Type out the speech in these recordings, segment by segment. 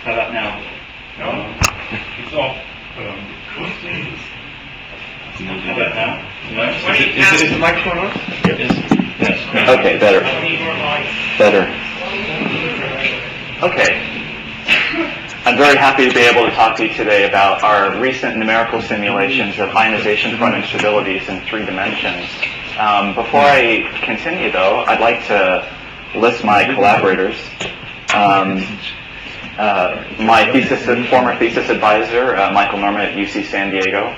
How about now? No, it's off. How about now? No. Is the microphone on? Yes. Okay, better. Better. Okay. I'm very happy to be able to talk to you today about our recent numerical simulations of ionization front instabilities in 3 dimensions. Before I continue, though, I'd like to list my collaborators. My former thesis advisor, Michael Norman at UC San Diego,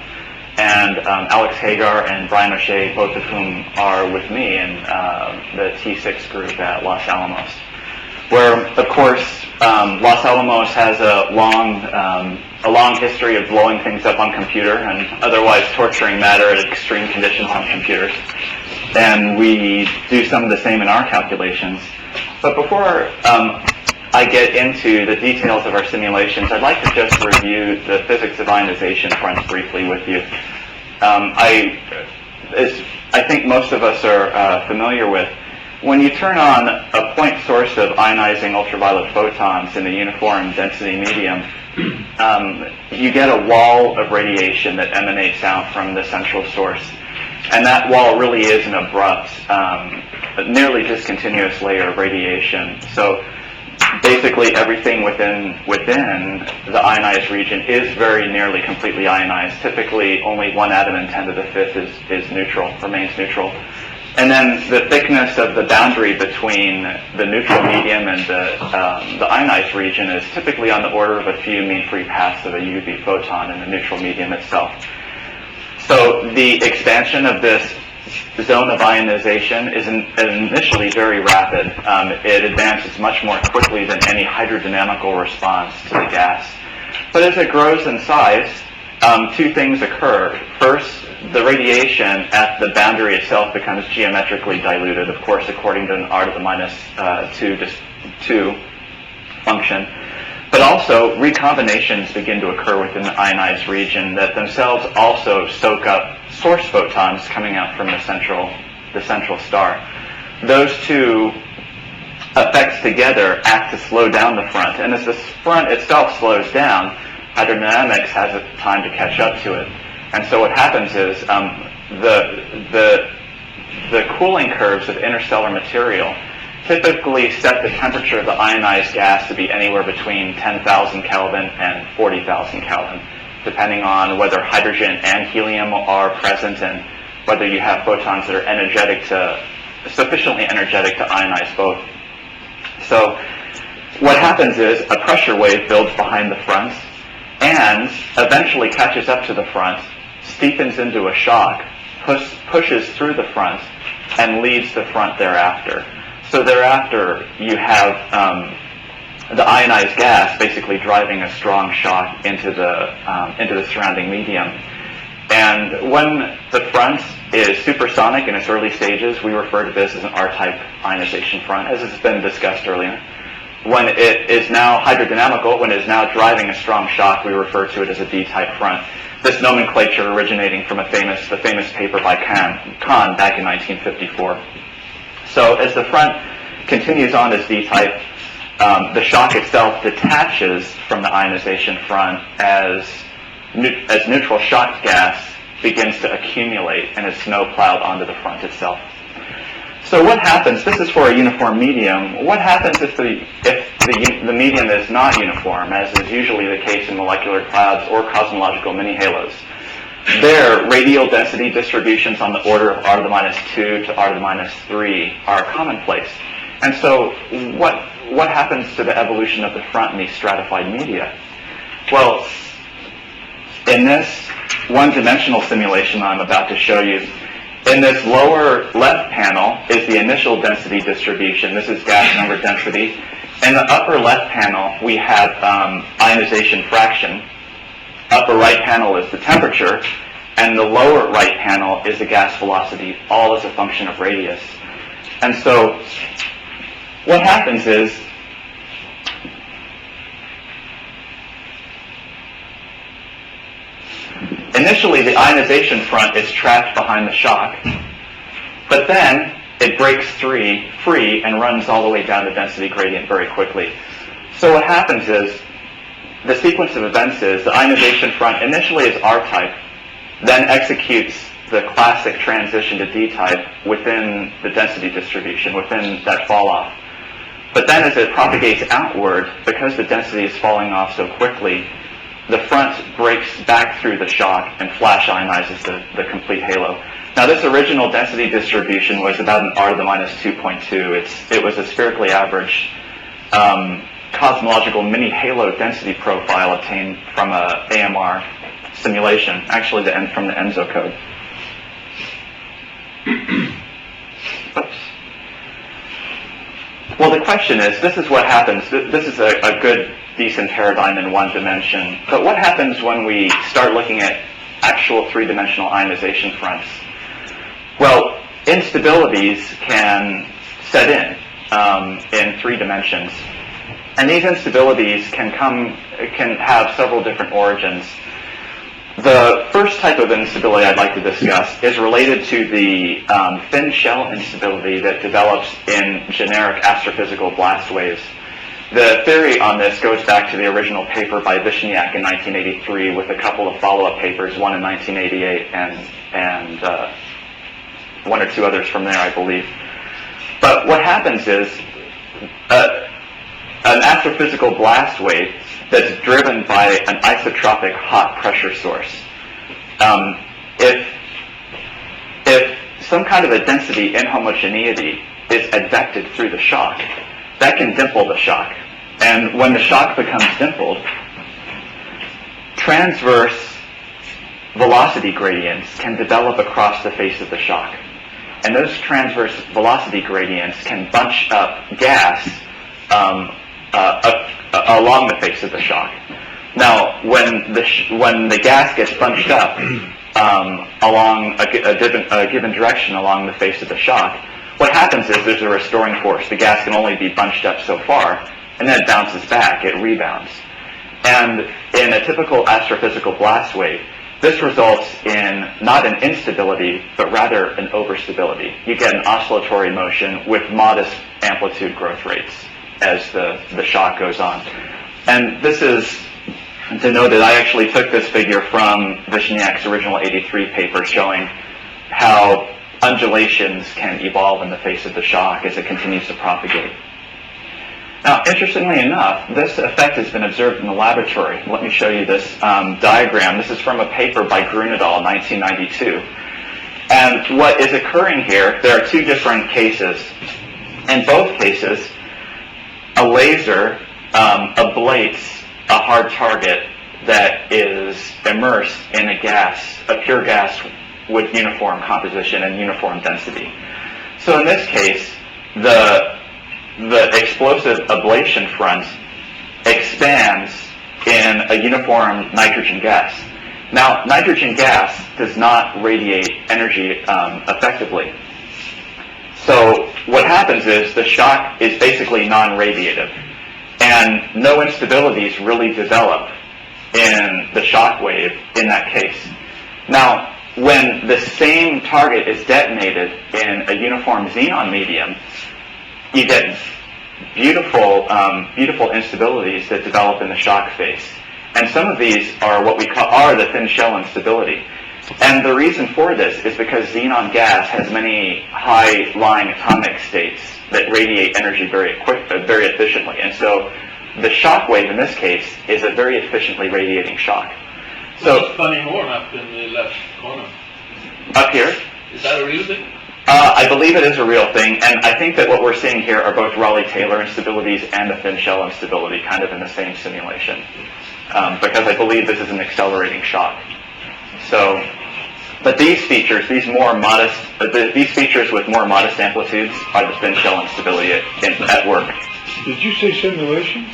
and Alex Hagar and Brian O'Shea, both of whom are with me in the T6 group at Los Alamos, where, of course, Los Alamos has a long history of blowing things up on computer and otherwise torturing matter at extreme conditions on computers. And we do some of the same in our calculations. But before I get into the details of our simulations, I'd like to just review the physics of ionization fronts briefly with you. I think most of us are familiar with, when you turn on a point source of ionizing ultraviolet photons in a uniform density medium, you get a wall of radiation that emanates out from the central source. And that wall really is an abrupt, nearly discontinuous layer of radiation. So basically everything within the ionized region is very nearly completely ionized. Typically only 1 atom in 10 to the 5th is neutral, remains neutral. And then the thickness of the boundary between the neutral medium and the ionized region is typically on the order of a few mean free paths of a UV photon in the neutral medium itself. So the expansion of this zone of ionization is initially very rapid. It advances much more quickly than any hydrodynamical response to the gas. But as it grows in size, 2 things occur. First, the radiation at the boundary itself becomes geometrically diluted, of course, according to an r to the minus 2 function. But also, recombinations begin to occur within the ionized region that themselves also soak up source photons coming out from the central star. Those 2 effects together act to slow down the front. And as the front itself slows down, hydrodynamics has a time to catch up to it. And so what happens is the cooling curves of interstellar material typically set the temperature of the ionized gas to be anywhere between 10,000 Kelvin and 40,000 Kelvin, depending on whether hydrogen and helium are present and whether you have photons that are sufficiently energetic to ionize both. So what happens is a pressure wave builds behind the front and eventually catches up to the front, steepens into a shock, pushes through the front, and leaves the front thereafter. So thereafter, you have the ionized gas basically driving a strong shock into the surrounding medium. And when the front is supersonic in its early stages, we refer to this as an R-type ionization front, as has been discussed earlier. When it is now hydrodynamical, when it is now driving a strong shock, we refer to it as a D-type front. This nomenclature originating from the famous paper by Kahn back in 1954. So as the front continues on as D-type, the shock itself detaches from the ionization front as neutral shock gas begins to accumulate and is snow plowed onto the front itself. So what happens, this is for a uniform medium, what happens if the medium is not uniform, as is usually the case in molecular clouds or cosmological mini-halos? Their radial density distributions on the order of r to the minus 2 to r to the minus 3 are commonplace. And so what happens to the evolution of the front in these stratified media? Well, in this one-dimensional simulation I'm about to show you, in this lower left panel is the initial density distribution. This is gas number density. In the upper left panel, we have ionization fraction. Upper right panel is the temperature, and the lower right panel is the gas velocity, all as a function of radius. And so what happens is initially the ionization front is trapped behind the shock, but then it breaks free and runs all the way down the density gradient very quickly. So what happens is the sequence of events is the ionization front initially is R-type, then executes the classic transition to D-type within the density distribution, within that fall-off. But then as it propagates outward, because the density is falling off so quickly, the front breaks back through the shock and flash ionizes the complete halo. Now this original density distribution was about an R to the minus 2.2. It was a spherically averaged cosmological mini halo density profile obtained from a AMR simulation, actually from the ENSO code. Oops. Well, the question is, this is what happens. This is a good, decent paradigm in one dimension. But what happens when we start looking at actual three-dimensional ionization fronts? Well, instabilities can set in 3 dimensions. And these instabilities can have several different origins. The first type of instability I'd like to discuss is related to the thin shell instability that develops in generic astrophysical blast waves. The theory on this goes back to the original paper by Vishniak in 1983 with a couple of follow-up papers, one in 1988 and 1 or 2 others from there, I believe. But what happens is an astrophysical blast wave that's driven by an isotropic hot pressure source. If some kind of a density inhomogeneity is advected through the shock, that can dimple the shock. And when the shock becomes dimpled, transverse velocity gradients can develop across the face of the shock. And those transverse velocity gradients can bunch up gas along the face of the shock. Now, when the gas gets bunched up along a given direction along the face of the shock, what happens is there's a restoring force. The gas can only be bunched up so far, and then it bounces back, it rebounds. And in a typical astrophysical blast wave, this results in not an instability, but rather an overstability. You get an oscillatory motion with modest amplitude growth rates as the shock goes on. And this is denoted, I actually took this figure from Vishniak's original 83 paper showing how undulations can evolve in the face of the shock as it continues to propagate. Now, interestingly enough, this effect has been observed in the laboratory. Let me show you this diagram. This is from a paper by Grun et al. 1992. And what is occurring here, there are 2 different cases. In both cases, a laser ablates a hard target that is immersed in a pure gas with uniform composition and uniform density. So in this case, the explosive ablation front expands in a uniform nitrogen gas. Now, nitrogen gas does not radiate energy effectively. So what happens is the shock is basically non-radiative, and no instabilities really develop in the shock wave in that case. Now, when the same target is detonated in a uniform xenon medium, you get beautiful instabilities that develop in the shock face. And some of these are what we call the thin shell instability. And the reason for this is because xenon gas has many high-lying atomic states that radiate energy very efficiently. And so the shock wave in this case is a very efficiently radiating shock. So funny horn up in the left corner. Up here? Is that a real thing? I believe it is a real thing, and I think that what we're seeing here are both Rayleigh-Taylor instabilities and the thin shell instability kind of in the same simulation, because I believe this is an accelerating shock. So, but these features, these features with more modest amplitudes are the thin shell instability at work. Did you say simulation?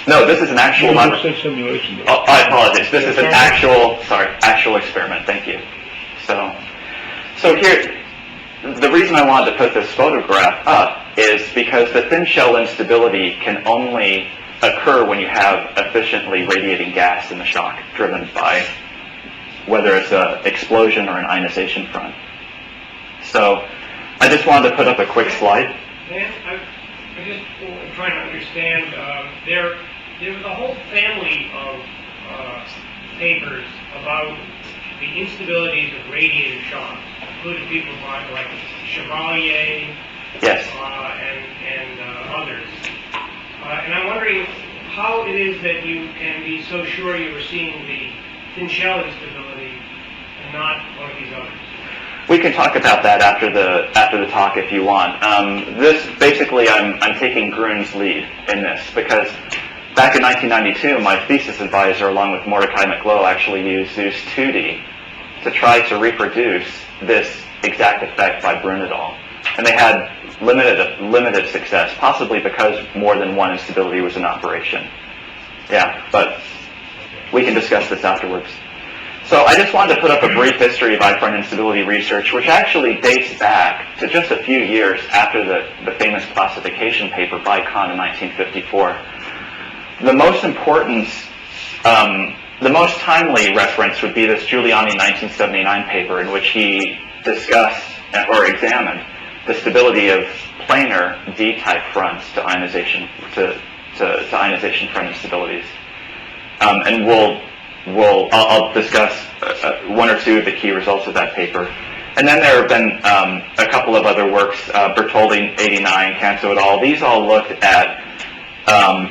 No, this is an actual... No, you said simulation. Oh, I apologize. This is an actual experiment. Thank you. So here, the reason I wanted to put this photograph up is because the thin shell instability can only occur when you have efficiently radiating gas in the shock, driven by whether it's an explosion or an ionization front. So I just wanted to put up a quick slide. Dan, I'm just trying to understand. there was a whole family of papers about the instabilities of radiative shocks, including people like Chevalier Yes. and others. And I'm wondering how it is that you can be so sure you were seeing the thin shell instability and not one of these others. We can talk about that after the talk if you want. This basically, I'm taking Grun's lead in this because back in 1992, my thesis advisor, along with Mordecai McGlow, actually used Zeus 2D to try to reproduce this exact effect by Grun et al. And they had limited success, possibly because more than one instability was in operation. Yeah, but we can discuss this afterwards. So I just wanted to put up a brief history of eye-front instability research, which actually dates back to just a few years after the famous classification paper by Kahn in 1954. The most important, the most timely reference would be this Giuliani 1979 paper in which he discussed or examined the stability of planar D-type fronts to ionization ionization front instabilities. And I'll discuss one or two of the key results of that paper. And then there have been a couple of other works, Bertoldi 89, Canto et al. These all looked at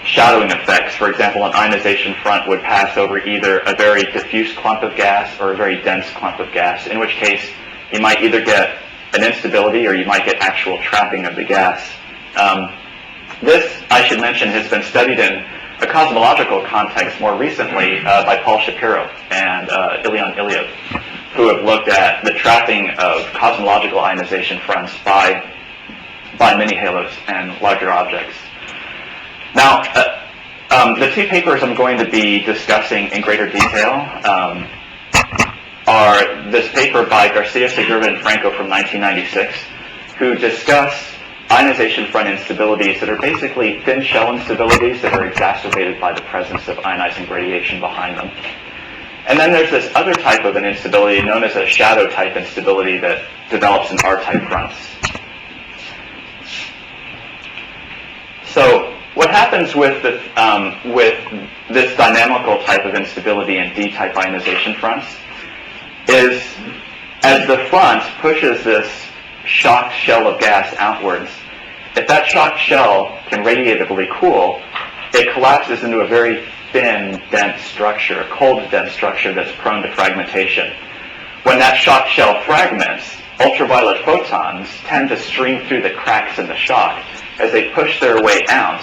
shadowing effects. For example, an ionization front would pass over either a very diffuse clump of gas or a very dense clump of gas, in which case you might either get an instability or you might get actual trapping of the gas. This, I should mention, has been studied in a cosmological context more recently by Paul Shapiro and Ilyan Ilyev, who have looked at the trapping of cosmological ionization fronts by mini-halos and larger objects. Now, the two papers I'm going to be discussing in greater detail are this paper by Garcia, Segura, and Franco from 1996, who discuss ionization front instabilities that are basically thin shell instabilities that are exacerbated by the presence of ionizing radiation behind them. And then there's this other type of an instability known as a shadow type instability that develops in R-type fronts. So what happens with this dynamical type of instability in D-type ionization fronts is as the front pushes this shocked shell of gas outwards, if that shocked shell can radiatively cool, it collapses into a very thin, dense structure, a cold, dense structure that's prone to fragmentation. When that shocked shell fragments, ultraviolet photons tend to stream through the cracks in the shock. As they push their way out,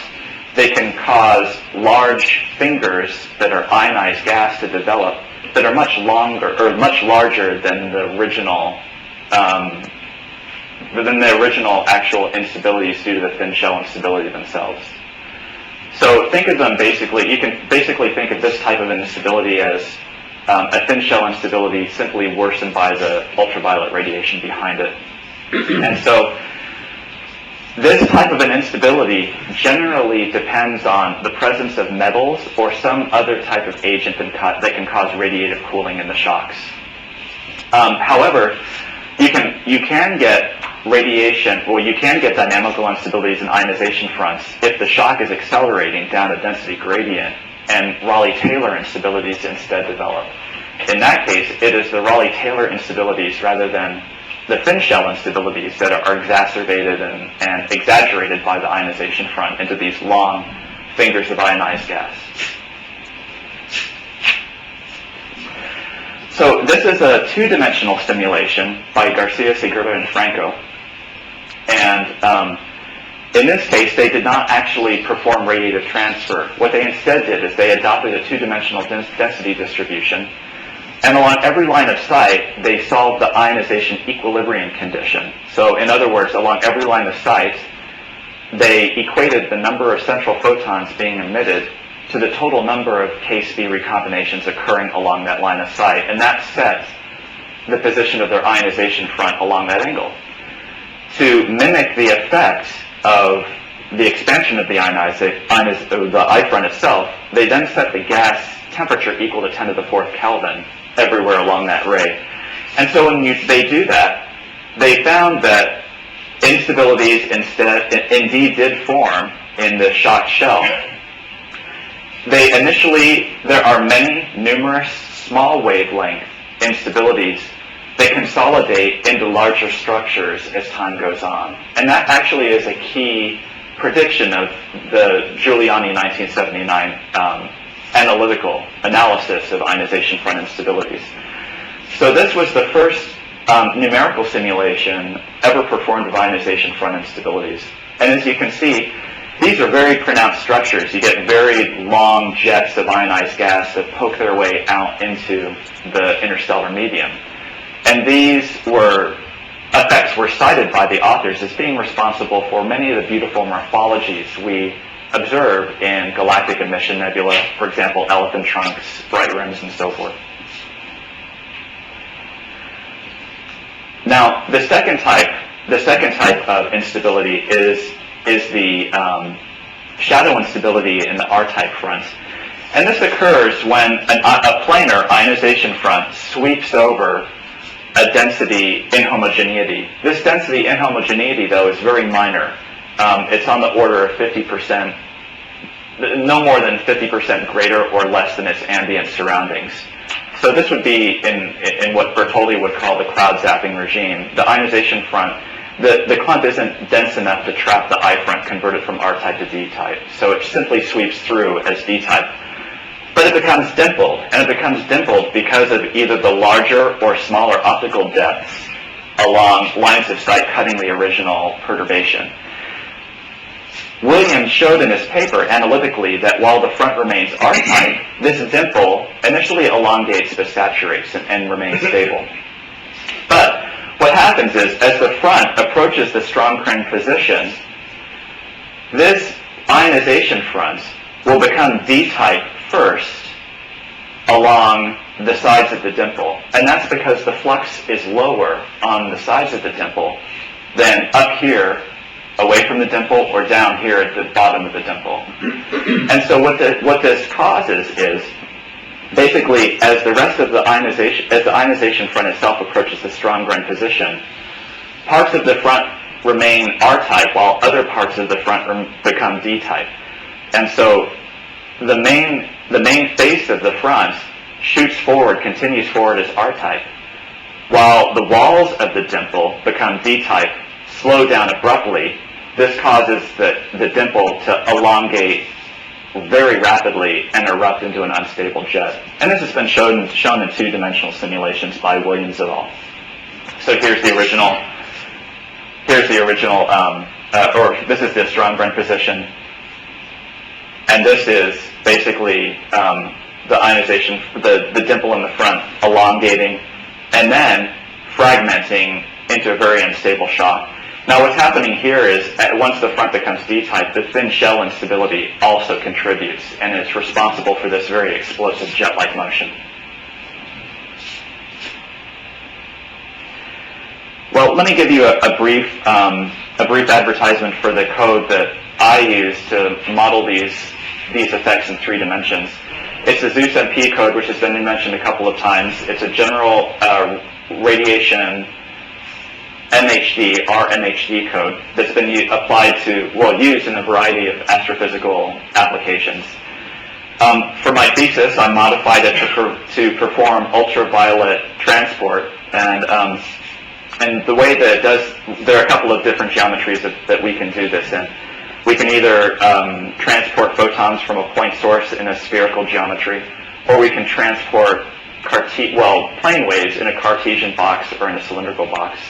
they can cause large fingers that are ionized gas to develop that are much longer or much larger than the original actual instabilities due to the thin shell instability themselves. So think of them basically, you can basically think of this type of instability as a thin shell instability simply worsened by the ultraviolet radiation behind it. And so this type of an instability generally depends on the presence of metals or some other type of agent that can cause radiative cooling in the shocks. However, you can get dynamical instabilities in ionization fronts if the shock is accelerating down a density gradient and Rayleigh-Taylor instabilities instead develop. In that case, it is the Rayleigh-Taylor instabilities rather than the thin shell instabilities that are exacerbated and exaggerated by the ionization front into these long fingers of ionized gas. So this is a two-dimensional simulation by Garcia, Segura, and Franco. And in this case, they did not actually perform radiative transfer. What they instead did is they adopted a two-dimensional density distribution. And along every line of sight, they solved the ionization equilibrium condition. So in other words, along every line of sight, they equated the number of central photons being emitted to the total number of K-speed recombinations occurring along that line of sight. And that sets the position of their ionization front along that angle. To mimic the effect of the expansion of the eye front itself, they then set the gas temperature equal to 10 to the 4th Kelvin everywhere along that ray. And so when they do that, they found that instabilities indeed did form in the shocked shell. there are numerous small wavelength instabilities. They consolidate into larger structures as time goes on. And that actually is a key prediction of the Giuliani 1979 analytical analysis of ionization front instabilities. So this was the first numerical simulation ever performed of ionization front instabilities. And as you can see, these are very pronounced structures. You get very long jets of ionized gas that poke their way out into the interstellar medium. And these effects were cited by the authors as being responsible for many of the beautiful morphologies we observe in galactic emission nebula, for example, elephant trunks, bright rims, and so forth. Now, the second type of instability is the shadow instability in the R-type fronts. And this occurs when a planar ionization front sweeps over a density inhomogeneity. This density inhomogeneity, though, is very minor. It's on the order of 50%, no more than 50% greater or less than its ambient surroundings. So this would be in what Bertolli would call the cloud zapping regime. The ionization front, the clump isn't dense enough to trap the I front converted from R-type to D-type. So it simply sweeps through as D-type. But it becomes dimpled, and it becomes dimpled because of either the larger or smaller optical depths along lines of sight cutting the original perturbation. Williams showed in his paper analytically that while the front remains R-type, this dimple initially elongates but saturates and remains stable. But what happens is, as the front approaches the strong crane position, this ionization front will become D-type first along the sides of the dimple. And that's because the flux is lower on the sides of the dimple than up here away from the dimple or down here at the bottom of the dimple. And so what this causes is, basically, as the rest of the ionization front itself approaches the strong grain position, parts of the front remain R-type while other parts of the front become D-type. And so the main face of the front shoots forward, continues forward as R-type, while the walls of the dimple become D-type, slow down abruptly. This causes the dimple to elongate very rapidly and erupt into an unstable jet. And this has been shown in two-dimensional simulations by Williams et al. So here's the original, or this is the strong grain position. And this is basically the ionization, the dimple in the front elongating and then fragmenting into a very unstable shock. Now what's happening here is, once the front becomes D-type, the thin shell instability also contributes and is responsible for this very explosive jet-like motion. Well, let me give you a brief advertisement for the code that I use to model these effects in 3 dimensions. It's the Zeus MP code, which has been mentioned a couple of times. It's a general radiation MHD, RMHD code that's been used in a variety of astrophysical applications. For my thesis, I modified it to perform ultraviolet transport, and the way that it does, there are a couple of different geometries that we can do this in. We can either transport photons from a point source in a spherical geometry, or we can transport plane waves in a Cartesian box or in a cylindrical box.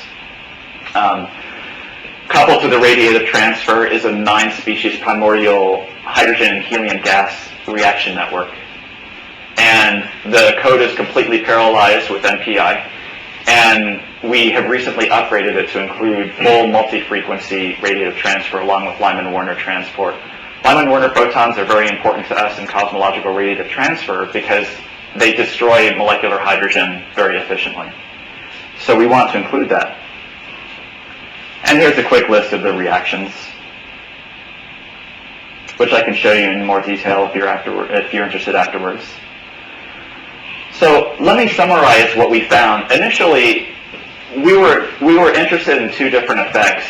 Coupled to the radiative transfer is a 9-species primordial hydrogen and helium gas reaction network. And the code is completely parallelized with MPI. And we have recently upgraded it to include full multi-frequency radiative transfer along with Lyman-Werner transport. Lyman-Werner photons are very important to us in cosmological radiative transfer because they destroy molecular hydrogen very efficiently. So we want to include that. And here's a quick list of the reactions, which I can show you in more detail if you're interested afterwards. So let me summarize what we found. Initially, we were interested in 2 different effects.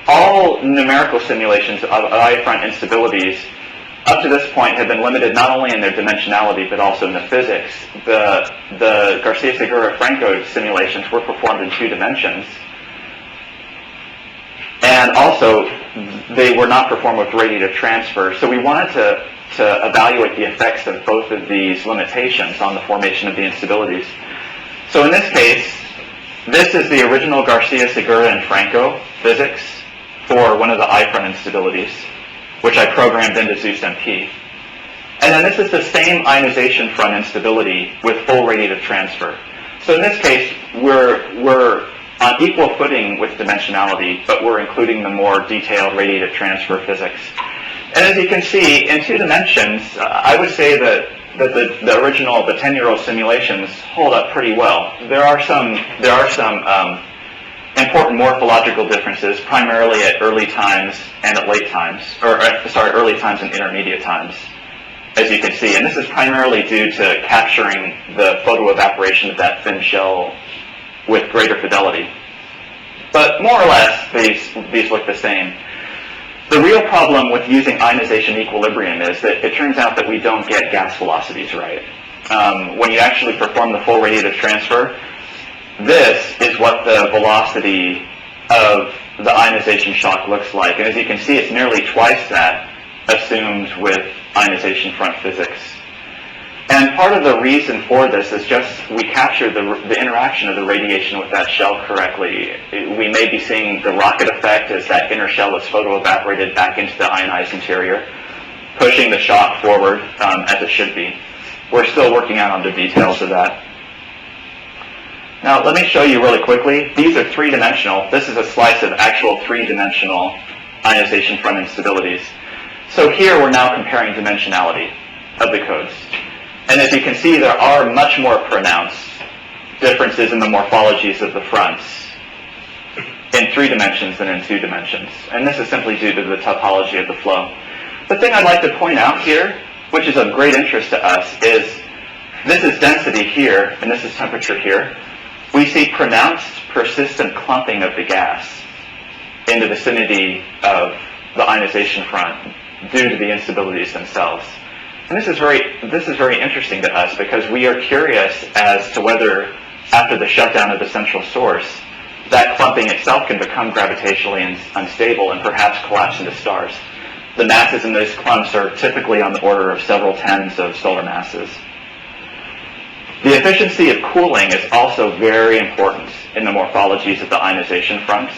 All numerical simulations of I front instabilities up to this point have been limited not only in their dimensionality but also in the physics. The Garcia-Segura-Franco simulations were performed in 2 dimensions, and also they were not performed with radiative transfer. So we wanted to evaluate the effects of both of these limitations on the formation of the instabilities. So in this case, this is the original Garcia-Segura and Franco physics for one of the I-front instabilities, which I programmed into Zeus MP. And then this is the same ionization front instability with full radiative transfer. So in this case, we're on equal footing with dimensionality, but we're including the more detailed radiative transfer physics. And as you can see, in 2 dimensions, I would say that the original, the 10-year-old simulations hold up pretty well. There are some important morphological differences, primarily at early times and at late times, early times and intermediate times, as you can see. And this is primarily due to capturing the photoevaporation of that thin shell with greater fidelity. But more or less, these look the same. The real problem with using ionization equilibrium is that it turns out that we don't get gas velocities right. When you actually perform the full radiative transfer, this is what the velocity of the ionization shock looks like. And as you can see, it's nearly twice that assumed with ionization front physics. And part of the reason for this is just we captured the interaction of the radiation with that shell correctly. We may be seeing the rocket effect as that inner shell is photoevaporated back into the ionized interior, pushing the shock forward as it should be. We're still working out on the details of that. Now, let me show you really quickly. These are 3-dimensional. This is a slice of actual 3-dimensional ionization front instabilities. So here we're now comparing dimensionality of the codes. And as you can see, there are much more pronounced differences in the morphologies of the fronts in 3 dimensions than in 2 dimensions. And this is simply due to the topology of the flow. The thing I'd like to point out here, which is of great interest to us, is this is density here, and this is temperature here. We see pronounced, persistent clumping of the gas in the vicinity of the ionization front due to the instabilities themselves. And this is very interesting to us because we are curious as to whether, after the shutdown of the central source, that clumping itself can become gravitationally unstable and perhaps collapse into stars. The masses in those clumps are typically on the order of several tens of solar masses. The efficiency of cooling is also very important in the morphologies of the ionization fronts.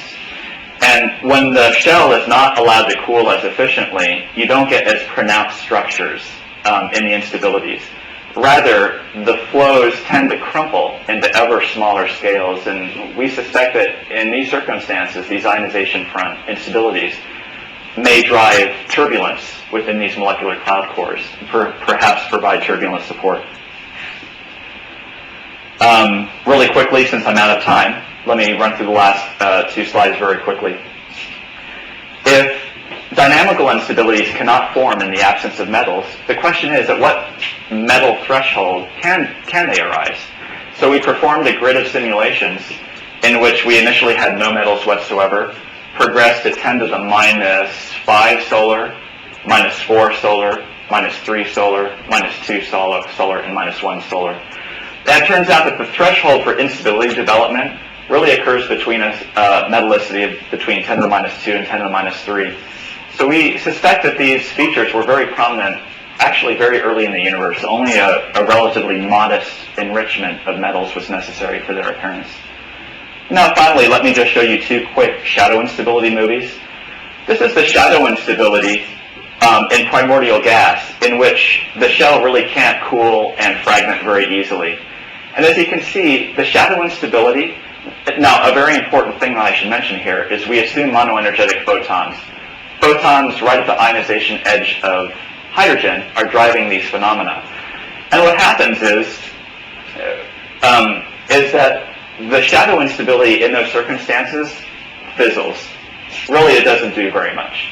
And when the shell is not allowed to cool as efficiently, you don't get as pronounced structures in the instabilities. Rather, the flows tend to crumple into ever smaller scales, and we suspect that in these circumstances, these ionization front instabilities may drive turbulence within these molecular cloud cores, perhaps provide turbulence support. Really quickly, since I'm out of time, let me run through the last 2 slides very quickly. If dynamical instabilities cannot form in the absence of metals, the question is, at what metal threshold can they arise? So we performed a grid of simulations in which we initially had no metals whatsoever, progressed to 10 to the minus 5 solar, minus 4 solar, minus 3 solar, minus 2 solar, and minus 1 solar. And it turns out that the threshold for instability development really occurs between a metallicity of between 10 to the minus 2 and 10 to the minus 3. So we suspect that these features were very prominent actually very early in the universe. Only a relatively modest enrichment of metals was necessary for their appearance. Now finally, let me just show you 2 quick shadow instability movies. This is the shadow instability in primordial gas, in which the shell really can't cool and fragment very easily. And as you can see, the shadow instability, now a very important thing that I should mention here is we assume monoenergetic photons. Photons right at the ionization edge of hydrogen are driving these phenomena. And what happens is that the shadow instability in those circumstances fizzles. Really, it doesn't do very much.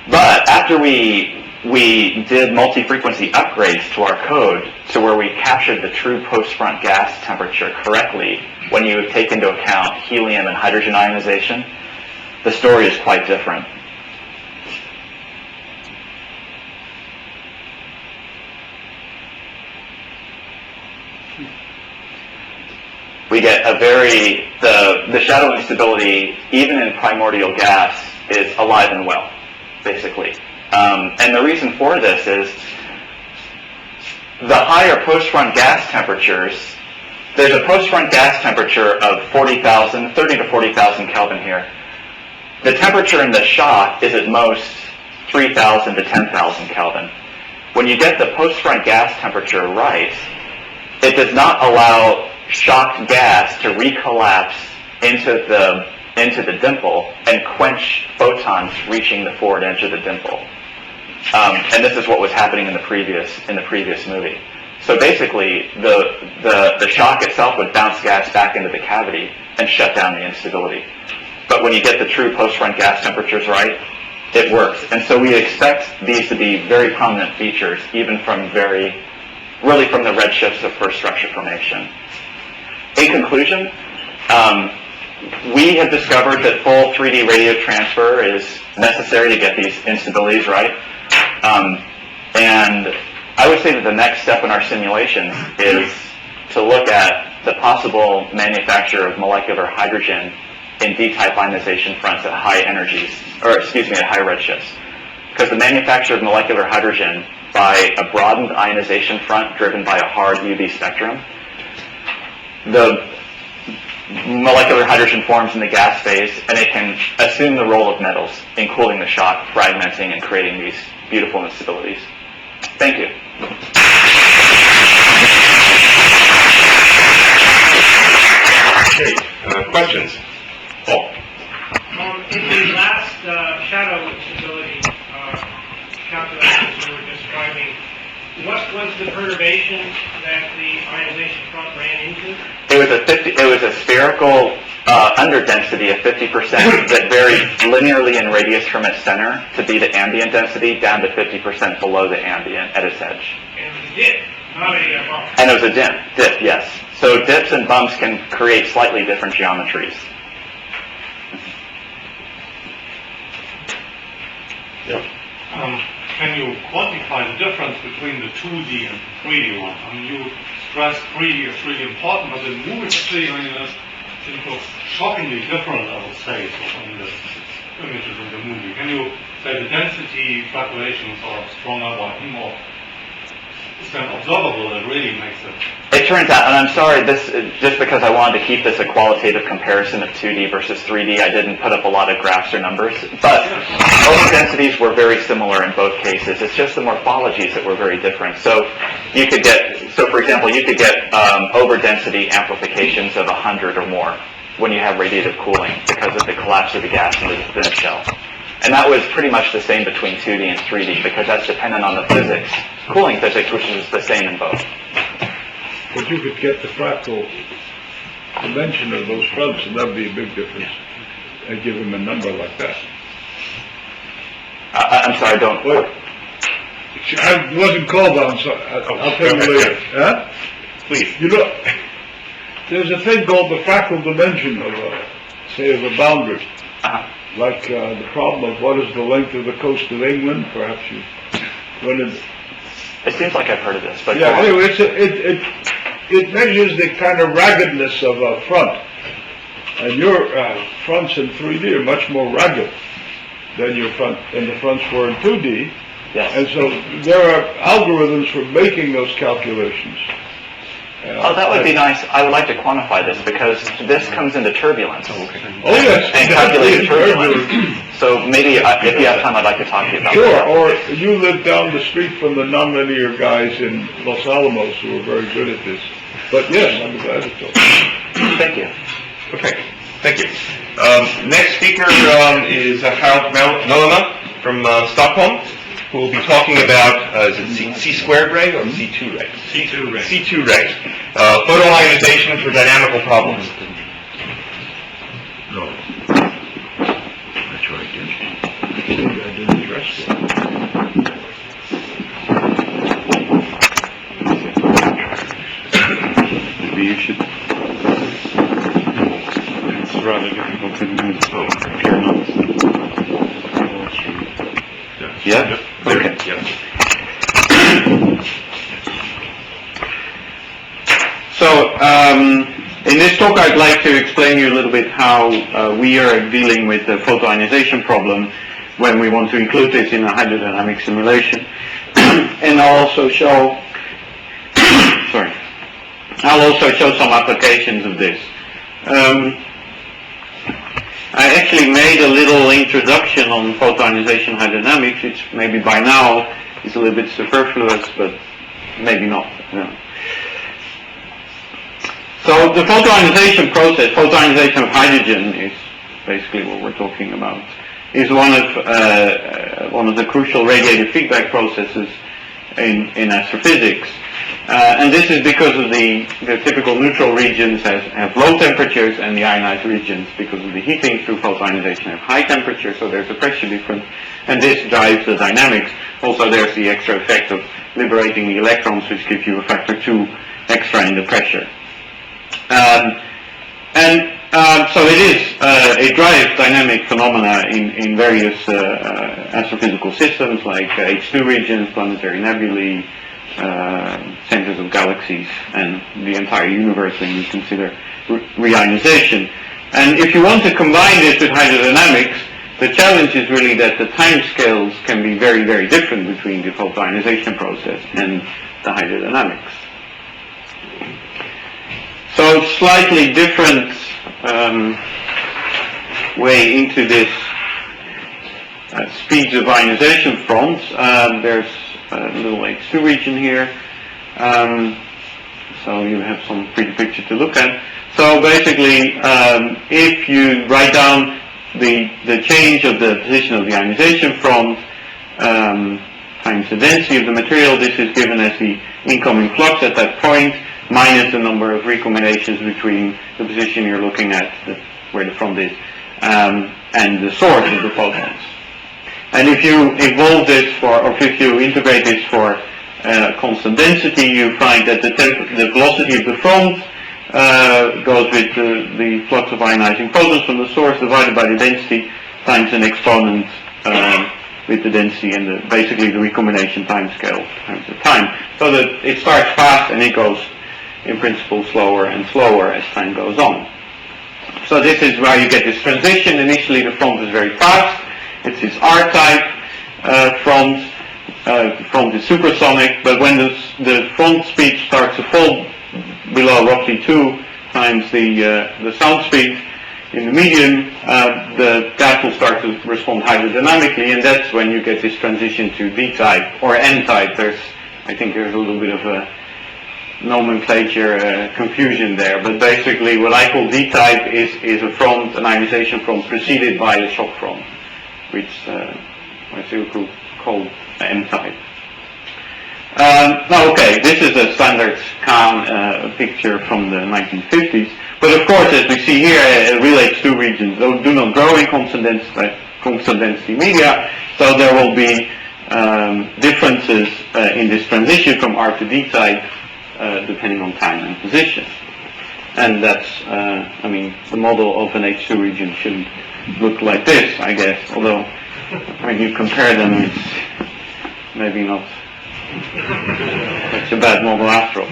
But after we did multi-frequency upgrades to our code to where we captured the true post-front gas temperature correctly when you take into account helium and hydrogen ionization, the story is quite different. We get the shadow instability, even in primordial gas, is alive and well, basically. And the reason for this is the higher post-run gas temperatures. There's a post-run gas temperature of 30 to 40,000 Kelvin here. The temperature in the shock is at most 3,000 to 10,000 Kelvin. When you get the post-run gas temperature right, it does not allow shocked gas to recollapse into the dimple and quench photons reaching the forward edge of the dimple. And this is what was happening in the previous movie. So basically, the shock itself would bounce gas back into the cavity and shut down the instability. But when you get the true post-run gas temperatures right, it works. And so we expect these to be very prominent features, even from really from the redshifts of first structure formation. In conclusion, we have discovered that full 3D radio transfer is necessary to get these instabilities right. And I would say that the next step in our simulations is to look at the possible manufacture of molecular hydrogen in D-type ionization fronts at high energies, at high redshifts. Because the manufacture of molecular hydrogen by a broadened ionization front driven by a hard UV spectrum, the molecular hydrogen forms in the gas phase, and it can assume the role of metals in cooling the shock, fragmenting, and creating these beautiful instabilities. Thank you. Okay, questions? Paul? In the last shadow instability calculations you were describing, what was the perturbation that the ionization front ran into? It was a spherical underdensity of 50% that varied linearly in radius from its center to be the ambient density down to 50% below the ambient at its edge. And it was a dip, not a bump. And it was a dip, yes. So dips and bumps can create slightly different geometries. Yep. Can you quantify the difference between the 2D and 3D one? I mean, you stress 3D is really important, but in movie experience, it looks shockingly different, I would say, from the images in the movie. Can you say the density fluctuations are stronger or more observable that really makes it? It turns out, and I'm sorry, this just because I wanted to keep this a qualitative comparison of 2D versus 3D, I didn't put up a lot of graphs or numbers, but both densities were very similar in both cases. It's just the morphologies that were very different. So you could get, for example, you could get over-density amplifications of 100 or more when you have radiative cooling because of the collapse of the gas into the thin shell. And that was pretty much the same between 2D and 3D because that's dependent on the physics, cooling physics, which is the same in both. But you could get the fractal dimension of those fronts, and that would be a big difference. And give them a number like that. I'm sorry, don't... What? I wasn't called on, so I'll tell you later. Huh? Please. You know, there's a thing called the fractal dimension of a boundary. Like the problem of what is the length of the coast of England. Perhaps you run into. It seems like I've heard of this, but... Yeah, anyway, it measures the kind of raggedness of a front. And your fronts in 3D are much more ragged than the fronts were in 2D. Yes. And so there are algorithms for making those calculations. That would be nice. I would like to quantify this because this comes into turbulence. Oh, yes. And calculated turbulence. So maybe if you have time, I'd like to talk to you about Sure, that. or you live down the street from the nonlinear guys in Los Alamos who are very good at this. But yes, I'm glad to talk. Thank you. Okay, thank you. Next speaker is Harald Mellema from Stockholm, who will be talking about, is it C squared ray or C2 ray? C2 ray. C2 ray. Photoionization for dynamical problems. No. That's right, I didn't address that. Maybe you should. It's rather difficult to compare notes. Yeah? Okay. Yeah. So, in this talk I'd like to explain to you a little bit how we are dealing with the photoionization problem when we want to include this in a hydrodynamic simulation. And I'll also show, some applications of this. I actually made a little introduction on photoionization hydrodynamics, which maybe by now is a little bit superfluous, but maybe not. So the photoionization process, photoionization of hydrogen is basically what we're talking about, is one of the crucial radiative feedback processes in astrophysics. And this is because of the typical neutral regions have low temperatures, and the ionized regions, because of the heating through photoionization, have high temperature, so there's a pressure difference, and this drives the dynamics. Also, there's the extra effect of liberating the electrons, which gives you a factor 2 extra in the pressure. So it drives dynamic phenomena in various astrophysical systems like H2 regions, planetary nebulae, centers of galaxies, and the entire universe when you consider reionization. And if you want to combine this with hydrodynamics, the challenge is really that the time scales can be very, very different between the photoionization process and the hydrodynamics. So slightly different way into this speeds of ionization fronts. There's a little H2 region here. So you have some pretty picture to look at. So basically, if you write down the change of the position of the ionization front times the density of the material, this is given as the incoming flux at that point, minus the number of recombinations between the position you're looking at, where the front is, and the source of the photons. And if you evolve this or if you integrate this for constant density, you find that the velocity of the front goes with the flux of ionizing photons from the source divided by the density times an exponent with the density and basically the recombination time scale times the time. So that it starts fast and it goes in principle slower and slower as time goes on. So this is where you get this transition. Initially the front is very fast. It's this R-type front. The front is supersonic, but when the front speed starts to fall below roughly 2 times the sound speed in the medium, the gas will start to respond hydrodynamically, and that's when you get this transition to D-type or N-type. I think there's a little bit of a nomenclature confusion there, but basically what I call D-type is a front, an ionization front preceded by a shock front, which I still call N-type. Now, okay, this is a standard Kahn picture from the 1950s, but of course, as we see here, real H2 regions do not grow in constant density media, so there will be differences in this transition from R to D type depending on time and position. And that's, the model of an H2 region shouldn't look like this, I guess, although when you compare them, it's maybe not such a bad model after all.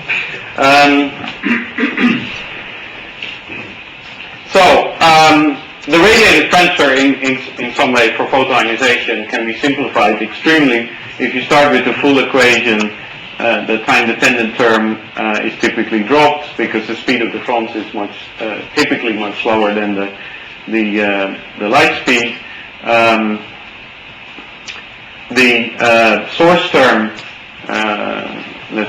The radiative transfer in some way for photoionization can be simplified extremely. If you start with the full equation, the time-dependent term is typically dropped because the speed of the front is typically much slower than the light speed. The source term, the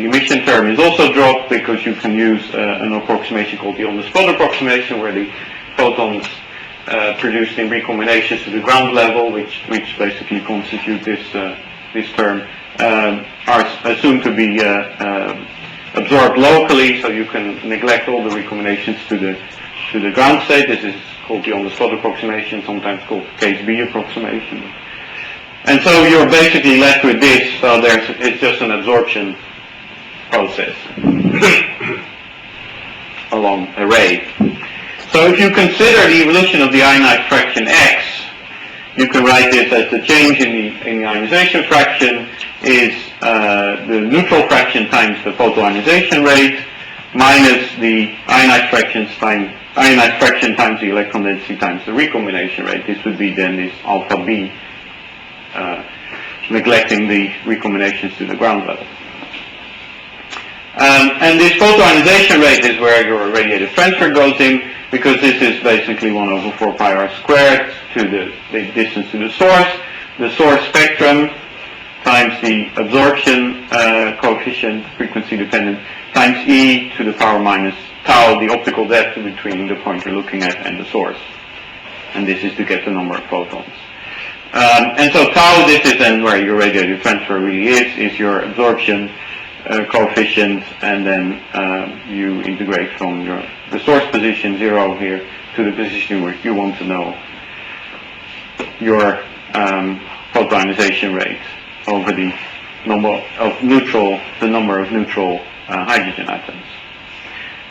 emission term is also dropped because you can use an approximation called the on-the-spot approximation, where the photons produced in recombinations to the ground level, which basically constitute this term, are assumed to be absorbed locally, so you can neglect all the recombinations to the ground state. This is called the on-the-spot approximation, sometimes called case B approximation. And so you're basically left with this, so it's just an absorption process along a ray. So if you consider the evolution of the ionized fraction X, you can write this as the change in the ionization fraction is the neutral fraction times the photoionization rate, minus the ionized fraction times the electron density times the recombination rate. This would be then this alpha B, neglecting the recombinations to the ground level. And this photoionization rate is where your radiative transfer goes in, because this is basically 1 over 4 pi r squared to the distance to the source spectrum times the absorption coefficient, frequency dependent, times e to the power minus tau, the optical depth between the point you're looking at and the source. And this is to get the number of photons. And so tau, this is then where your radiative transfer really is your absorption coefficient, and then you integrate from the source position 0 here to the position where you want to know your photoionization rate over the number of neutral hydrogen atoms.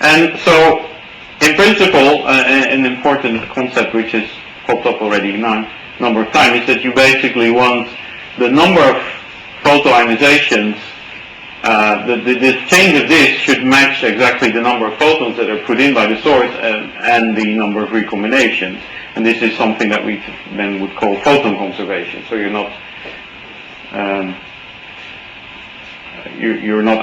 And so, in principle, an important concept which has popped up already a number of times is that you basically want the number of photoionizations. The change of this should match exactly the number of photons that are put in by the source and the number of recombinations. And this is something that we then would call photon conservation. So you're not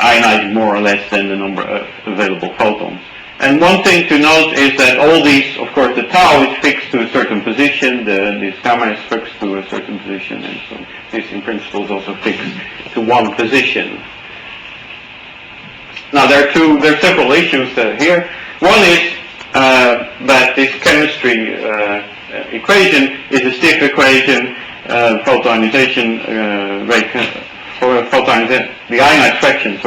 ionizing more or less than the number of available photons. And one thing to note is that all these, of course, the tau is fixed to a certain position, this gamma is fixed to a certain position, and so this in principle is also fixed to one position. Now there are several issues here. One is that this chemistry equation is a stiff equation. Photoionization rate, the ionized fraction,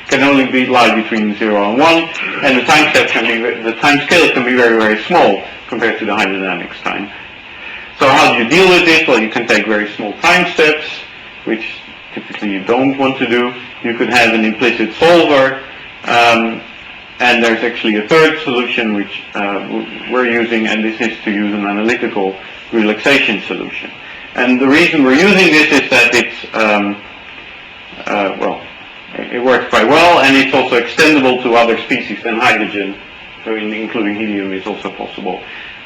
can only lie between 0 and 1, and the time scale can be very, very small compared to the hydrodynamics time. So how do you deal with this? Well, you can take very small time steps, which typically you don't want to do. You could have an implicit solver. And there's actually a third solution which we're using, and this is to use an analytical relaxation solution. And the reason we're using this is that it's, it works quite well, and it's also extendable to other species than hydrogen, so including helium is also possible.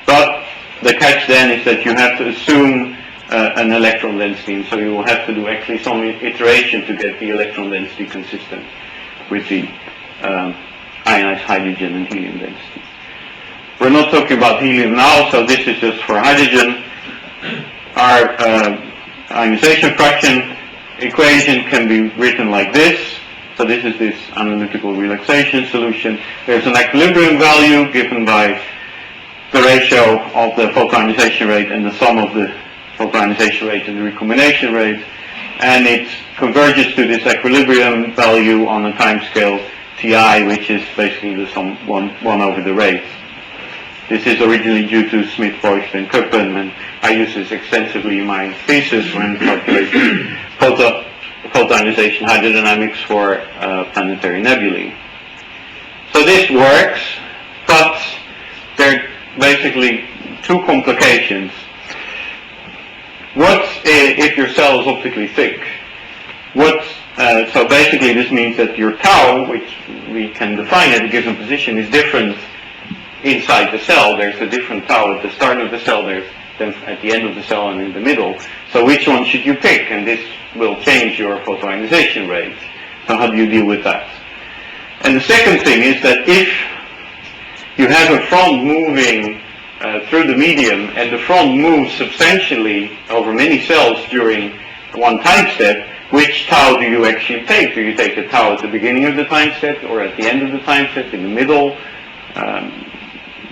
But the catch then is that you have to assume an electron density, and so you will have to do actually some iteration to get the electron density consistent with the ionized hydrogen and helium density. We're not talking about helium now, so this is just for hydrogen. Our ionization fraction equation can be written like this. So this is this analytical relaxation solution. There's an equilibrium value given by the ratio of the photoionization rate and the sum of the photoionization rate and the recombination rate, and it converges to this equilibrium value on a time scale Ti, which is basically the sum 1 over the rate. This is originally due to Smith, Voigt, and Köppen, and I use this extensively in my thesis when calculating photoionization hydrodynamics for planetary nebulae. So this works, but there are basically two complications. What if your cell is optically thick? So basically this means that your tau, which we can define at a given position, is different inside the cell. There's a different tau at the start of the cell, there's then at the end of the cell and in the middle. So which one should you pick? And this will change your photoionization rate. So how do you deal with that? And the second thing is that if you have a front moving through the medium, and the front moves substantially over many cells during one time step, which tau do you actually take? Do you take the tau at the beginning of the time step, or at the end of the time step, in the middle?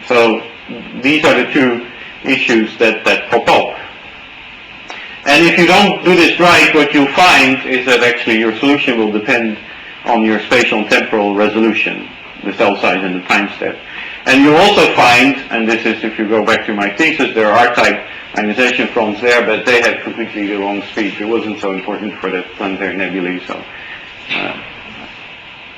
So these are the two issues that pop up. And if you don't do this right, what you'll find is that actually your solution will depend on your spatial and temporal resolution, the cell size and the time step. And you'll also find, and this is if you go back to my thesis, there are R-type ionization fronts there, but they had completely the wrong speed. It wasn't so important for the planetary nebulae, so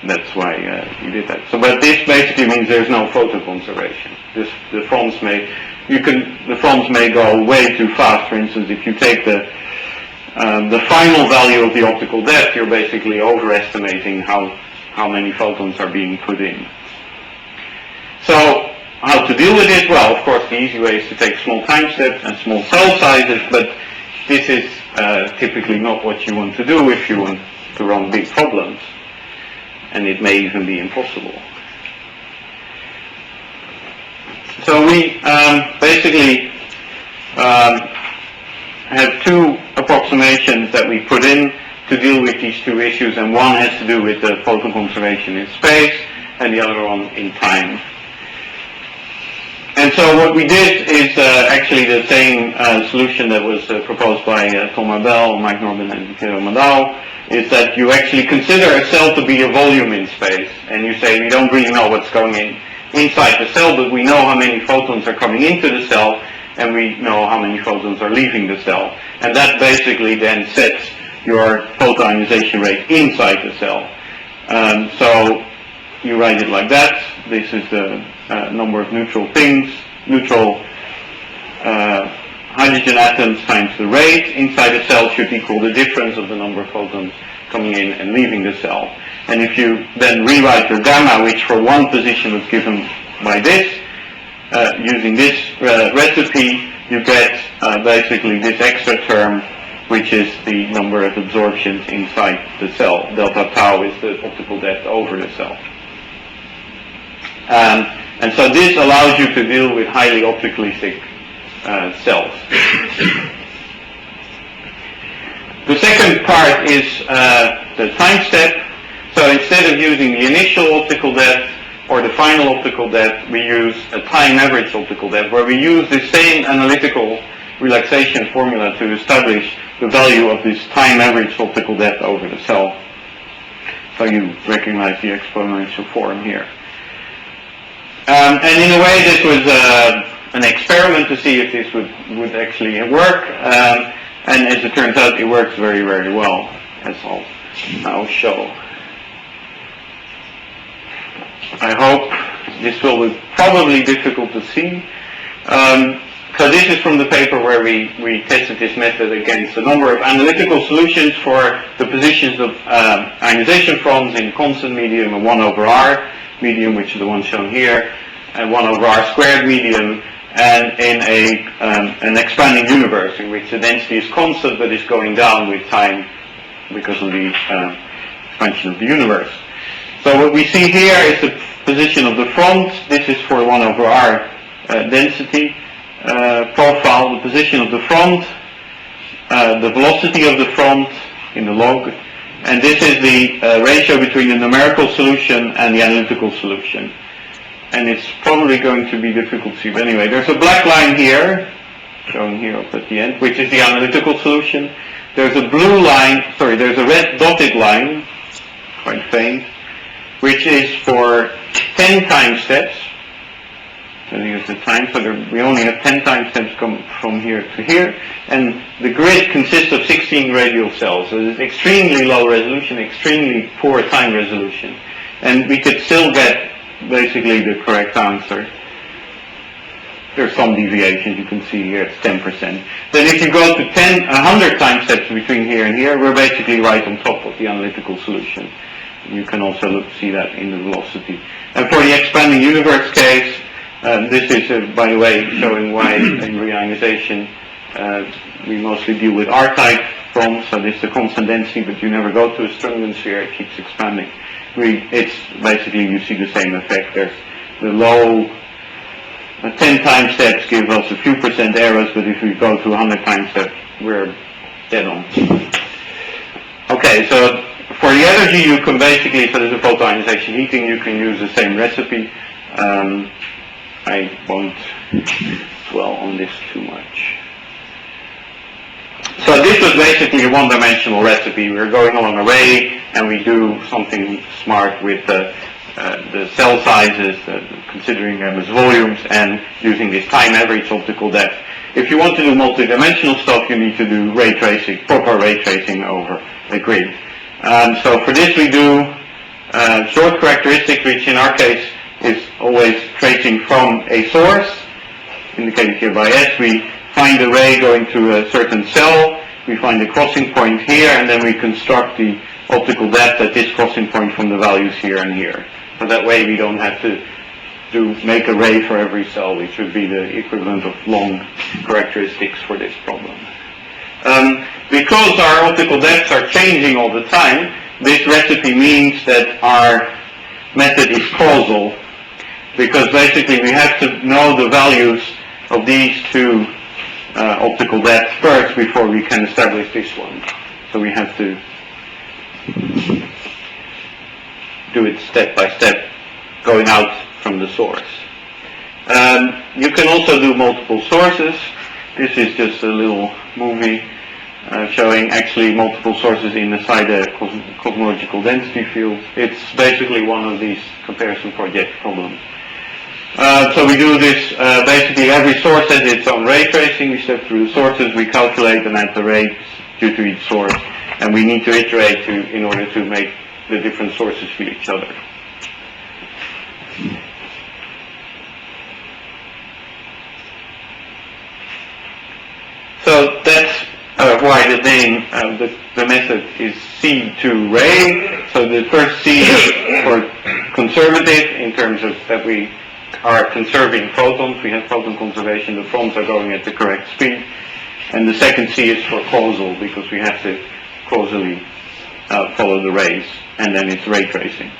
that's why you did that. So, but this basically means there's no photo conservation. The fronts may go way too fast. For instance, if you take the final value of the optical depth, you're basically overestimating how many photons are being put in. So how to deal with it? Well, of course, the easy way is to take small time steps and small cell sizes, but this is typically not what you want to do if you want to run big problems, and it may even be impossible. So we basically have two approximations that we put in to deal with these two issues, and one has to do with the photon conservation in space, and the other one in time. And so what we did is actually the same solution that was proposed by Tom Abel, Mike Norman, and Hiro Madao, is that you actually consider a cell to be a volume in space, and you say we don't really know what's going inside the cell, but we know how many photons are coming into the cell, and we know how many photons are leaving the cell. And that basically then sets your photoionization rate inside the cell. So you write it like that. This is the number of neutral hydrogen atoms times the rate inside the cell should equal the difference of the number of photons coming in and leaving the cell. And if you then rewrite your gamma, which for one position was given by this, using this recipe, you get basically this extra term, which is the number of absorptions inside the cell. Delta tau is the optical depth over the cell. And so this allows you to deal with highly optically thick cells. The second part is the time step. So instead of using the initial optical depth or the final optical depth, we use a time average optical depth, where we use the same analytical relaxation formula to establish the value of this time average optical depth over the cell. So you recognize the exponential form here. And in a way, this was an experiment to see if this would actually work. And as it turns out, it works very, very well, as I'll now show. I hope this will be probably difficult to see. So this is from the paper where we tested this method against a number of analytical solutions for the positions of ionization fronts in constant medium, a 1 over R medium, which is the one shown here, and 1 over R squared medium, and in an expanding universe in which the density is constant but is going down with time because of the expansion of the universe. So what we see here is the position of the front. This is for 1 over R density profile, the position of the front, the velocity of the front in the log, and this is the ratio between the numerical solution and the analytical solution. And it's probably going to be difficult to see, but anyway, there's a black line here, shown here up at the end, which is the analytical solution. There's a blue line, there's a red dotted line, quite faint, which is for 10 time steps. So here's the time, so we only have 10 time steps come from here to here, and the grid consists of 16 radial cells, so it's extremely low resolution, extremely poor time resolution, and we could still get basically the correct answer. There's some deviations, you can see here it's 10%. Then if you go to 100 time steps between here and here, we're basically right on top of the analytical solution. You can also see that in the velocity. And for the expanding universe case, this is, by the way, showing why in reionization we mostly deal with R-type fronts, so this is a constant density, but you never go to a Strungen sphere, it keeps expanding. It's basically, you see the same effect. There's the low 10 time steps give us a few percent errors, but if we go to 100 time steps, we're dead on. Okay, so for the energy, you can basically, so there's a photoionization heating, you can use the same recipe. I won't dwell on this too much. So this was basically a one-dimensional recipe. We're going along a ray, and we do something smart with the cell sizes, considering them as volumes, and using this time average optical depth. If you want to do multi-dimensional stuff, you need to do ray tracing, proper ray tracing over a grid. So for this we do short characteristics, which in our case is always tracing from a source, indicated here by S. We find the ray going to a certain cell, we find the crossing point here, and then we construct the optical depth at this crossing point from the values here and here. So that way we don't have to make a ray for every cell, which would be the equivalent of long characteristics for this problem. Because our optical depths are changing all the time, this recipe means that our method is causal, because basically we have to know the values of these two optical depths first before we can establish this one. So we have to do it step by step, going out from the source. You can also do multiple sources. This is just a little movie showing actually multiple sources inside a cosmological density field. It's basically one of these comparison project problems. So we do this, basically every source has its own ray tracing. We step through the sources, we calculate and add the rays due to each source, and we need to iterate in order to make the different sources feel each other. So that's why the name of the method is C2 ray. So the first C is for conservative, in terms of that we are conserving photons. We have photon conservation. The photons are going at the correct speed. And the second C is for causal, because we have to causally follow the rays, and then it's ray tracing.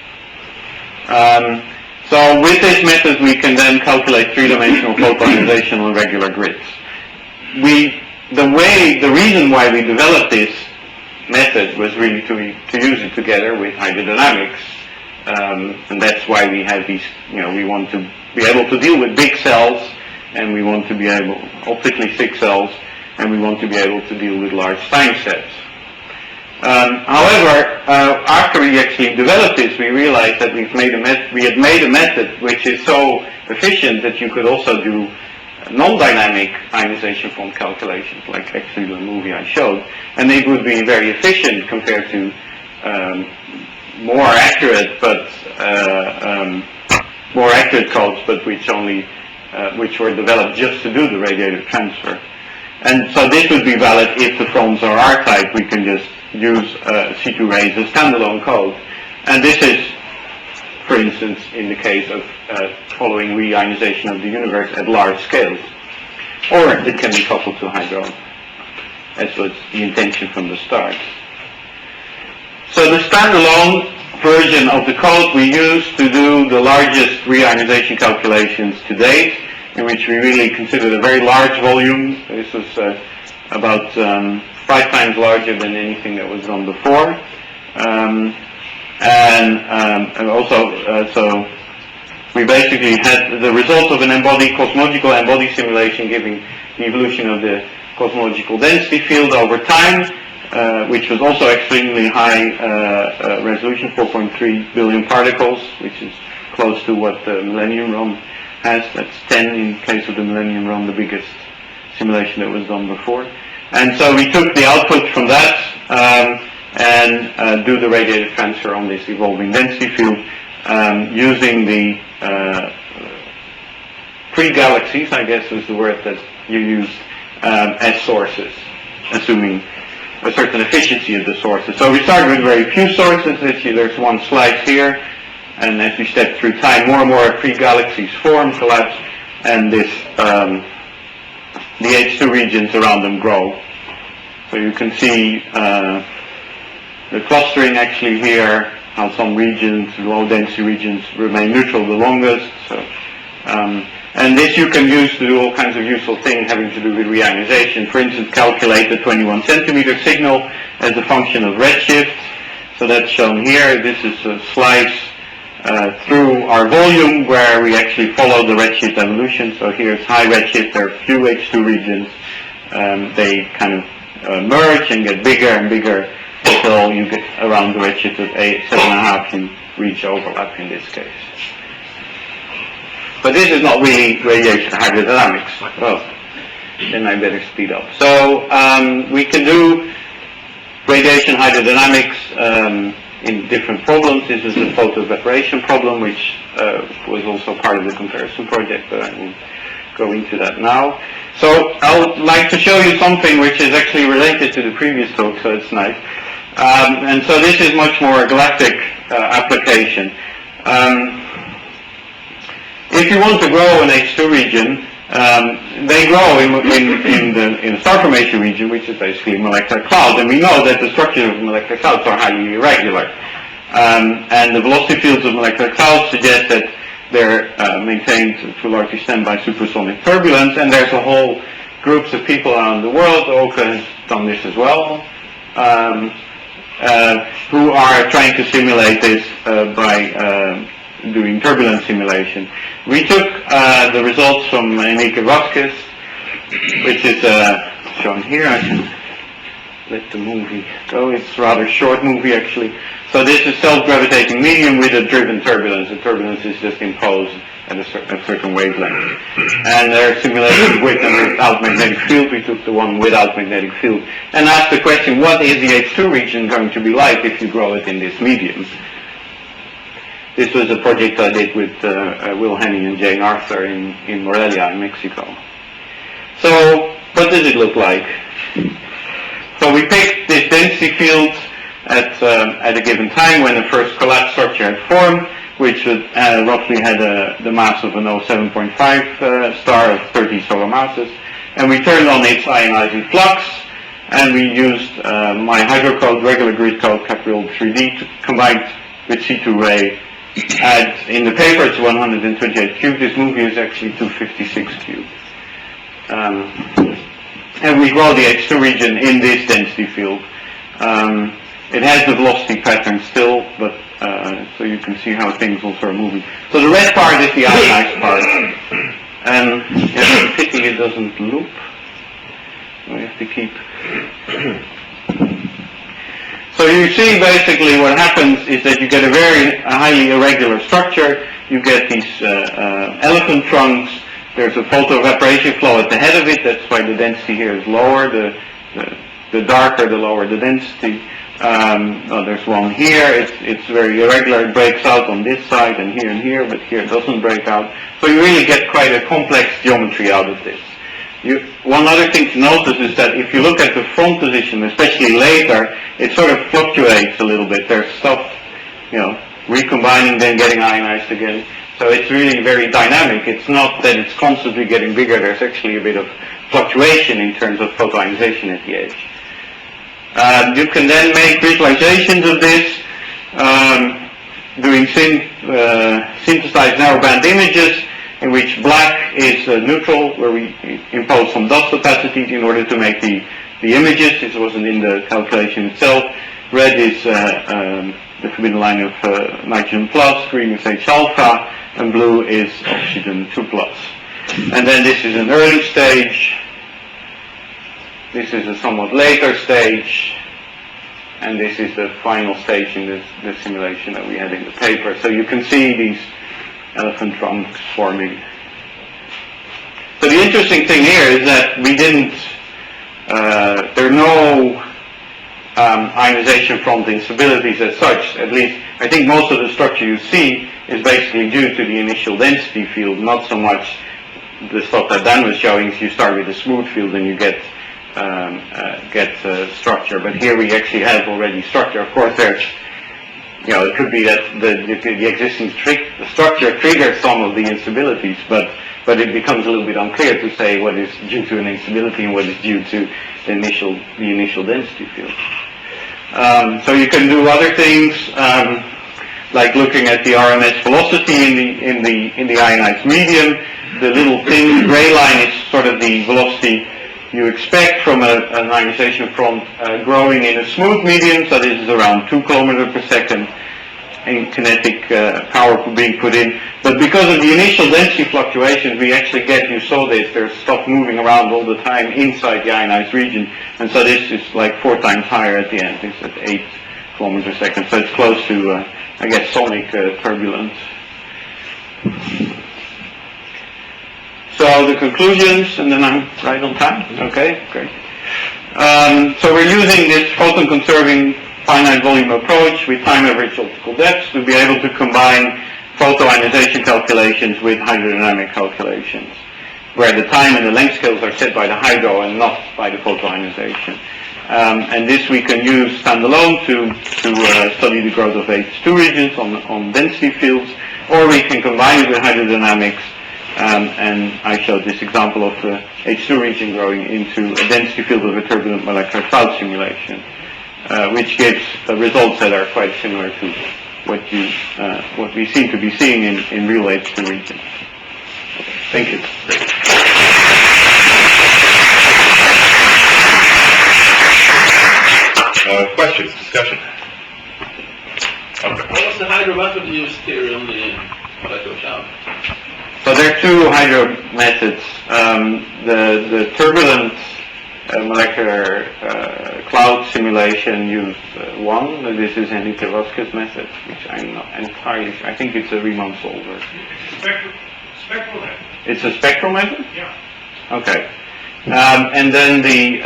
So with this method, we can then calculate three-dimensional photonization on regular grids. The reason why we developed this method was really to use it together with hydrodynamics, and that's why we have these. We want to be able to deal with big cells, and we want to be able optically thick cells, and we want to be able to deal with large time steps. However, after we actually developed this, we realized that we had made a method which is so efficient that you could also do non-dynamic ionization form calculations, like actually the movie I showed, and they would be very efficient compared to more accurate codes, but which were developed just to do the radiative transfer. And so this would be valid if the photons are R-type. We can just use C2 rays as standalone code. And this is, for instance, in the case of following reionization of the universe at large scales. Or it can be coupled to hydro, as was the intention from the start. So the standalone version of the code we use to do the largest reionization calculations to date, in which we really considered a very large volume. This was about 5 times larger than anything that was done before. And also, so we basically had the result of an cosmological embodied simulation giving the evolution of the cosmological density field over time, which was also extremely high resolution, 4.3 billion particles, which is close to what the Millennium Run has. That's 10 in case of the Millennium Run, the biggest simulation that was done before. And so we took the output from that and do the radiative transfer on this evolving density field using the pre-galaxies, I guess was the word that you used, as sources, assuming a certain efficiency of the sources. So we started with very few sources. There's one slice here, and as we step through time, more and more pre-galaxies form, collapse, and this the H2 regions around them grow. So you can see the clustering actually here, how some regions, low density regions, remain neutral the longest. So, and this you can use to do all kinds of useful things having to do with reionization. For instance, calculate the 21 centimeter signal as a function of redshift. So that's shown here. This is a slice through our volume where we actually follow the redshift evolution. So here's high redshift. There are few H2 regions. They kind of merge and get bigger and bigger until you get around the redshift of 7.5. You reach overlap in this case. But this is not really radiation hydrodynamics. Well, then I better speed up. So we can do radiation hydrodynamics in different problems. This is the photo evaporation problem, which was also part of the comparison project, but I will go into that now. So I would like to show you something which is actually related to the previous talk, so it's nice. And so this is much more a galactic application. If if you want to grow an H2 region, they grow in the star formation region, which is basically molecular clouds, and we know that the structure of molecular clouds are highly irregular. And the velocity fields of molecular clouds suggest that they're maintained to a large extent by supersonic turbulence, and there's a whole groups of people around the world, Oka has done this as well, who are trying to simulate this by doing turbulence simulation. We took the results from Enrique Vasquez, which is shown here. I can let the movie go. It's a rather short movie, actually. So this is self-gravitating medium with a driven turbulence. The turbulence is just imposed at a certain wavelength. And they're simulated with and without magnetic field. We took the one without magnetic field and asked the question, what is the H2 region going to be like if you grow it in this medium? This was a project I did with Will Henning and Jane Arthur in Morelia, in Mexico. So, what does it look like? So we picked this density field at a given time when the first collapse structure had formed, which would, roughly had the mass of an 07.5 star of 30 solar masses. And we turned on its ionizing flux, and we used my hydrocode, regular grid code, Capriol 3D, to combine with C2 ray. And in the paper it's 128 cubed. This movie is actually 256 cubed. And we grow the H2 region in this density field. It has the velocity pattern still, but so you can see how things also are moving. So the red part is the ionized part. And it's a pity it doesn't loop. We have to keep... So you see basically what happens is that you get a very highly irregular structure. You get these elephant trunks. There's a photoevaporation flow at the head of it. That's why the density here is lower. The darker, the lower the density. There's one here. It's very irregular. It breaks out on this side and here, but here it doesn't break out. So you really get quite a complex geometry out of this. One other thing to notice is that if you look at the front position, especially later, it sort of fluctuates a little bit. There's stuff, recombining, then getting ionized again. So it's really very dynamic. It's not that it's constantly getting bigger. There's actually a bit of fluctuation in terms of photoionization at the edge. You can then make visualizations of this, doing synthesized narrowband images, in which black is neutral, where we impose some dust opacities in order to make the images. This wasn't in the calculation itself. Red is the forbidden line of nitrogen plus, green is H alpha, and blue is oxygen 2 plus. And then this is an early stage. This is a somewhat later stage. And this is the final stage in the simulation that we had in the paper. So you can see these elephant trunks forming. So the interesting thing here is that we didn't, there are no ionization front instabilities as such. At least, I think most of the structure you see is basically due to the initial density field, not so much the stuff that Dan was showing. You start with a smooth field and you get structure. But here we actually have already structure. Of course, there's it could be that the existing structure triggers some of the instabilities, but it becomes a little bit unclear to say what is due to an instability and what is due to the initial density field. So you can do other things, like looking at the RMS velocity in the ionized medium. The little thin gray line is sort of the velocity you expect from an ionization front growing in a smooth medium, so this is around 2 kilometers per second in kinetic power being put in. But because of the initial density fluctuations, we actually get, you saw this, there's stuff moving around all the time inside the ionized region, and so this is like 4 times higher at the end. It's at 8 kilometers per second, so it's close to, I guess, sonic turbulence. So the conclusions, and then I'm right on time. Okay, great. So we're using this photon-conserving finite volume approach with time average optical depths to be able to combine photoionization calculations with hydrodynamic calculations, where the time and the length scales are set by the hydro and not by the photoionization. And this we can use standalone to study the growth of H2 regions on density fields, or we can combine it with hydrodynamics And I showed this example of the H2 region growing into a density field of a turbulent molecular cloud simulation, which gives results that are quite similar to what we seem to be seeing in real H2 region. Thank you. Questions, discussion? Okay. What was the hydro method used here in the molecular cloud? So there are two hydro methods. The turbulent molecular cloud simulation used one. This is Enrique Vasquez's method, which I'm not entirely sure. I think it's a Riemann solver. Spectral method. It's a spectral method? Yeah. Okay. And then the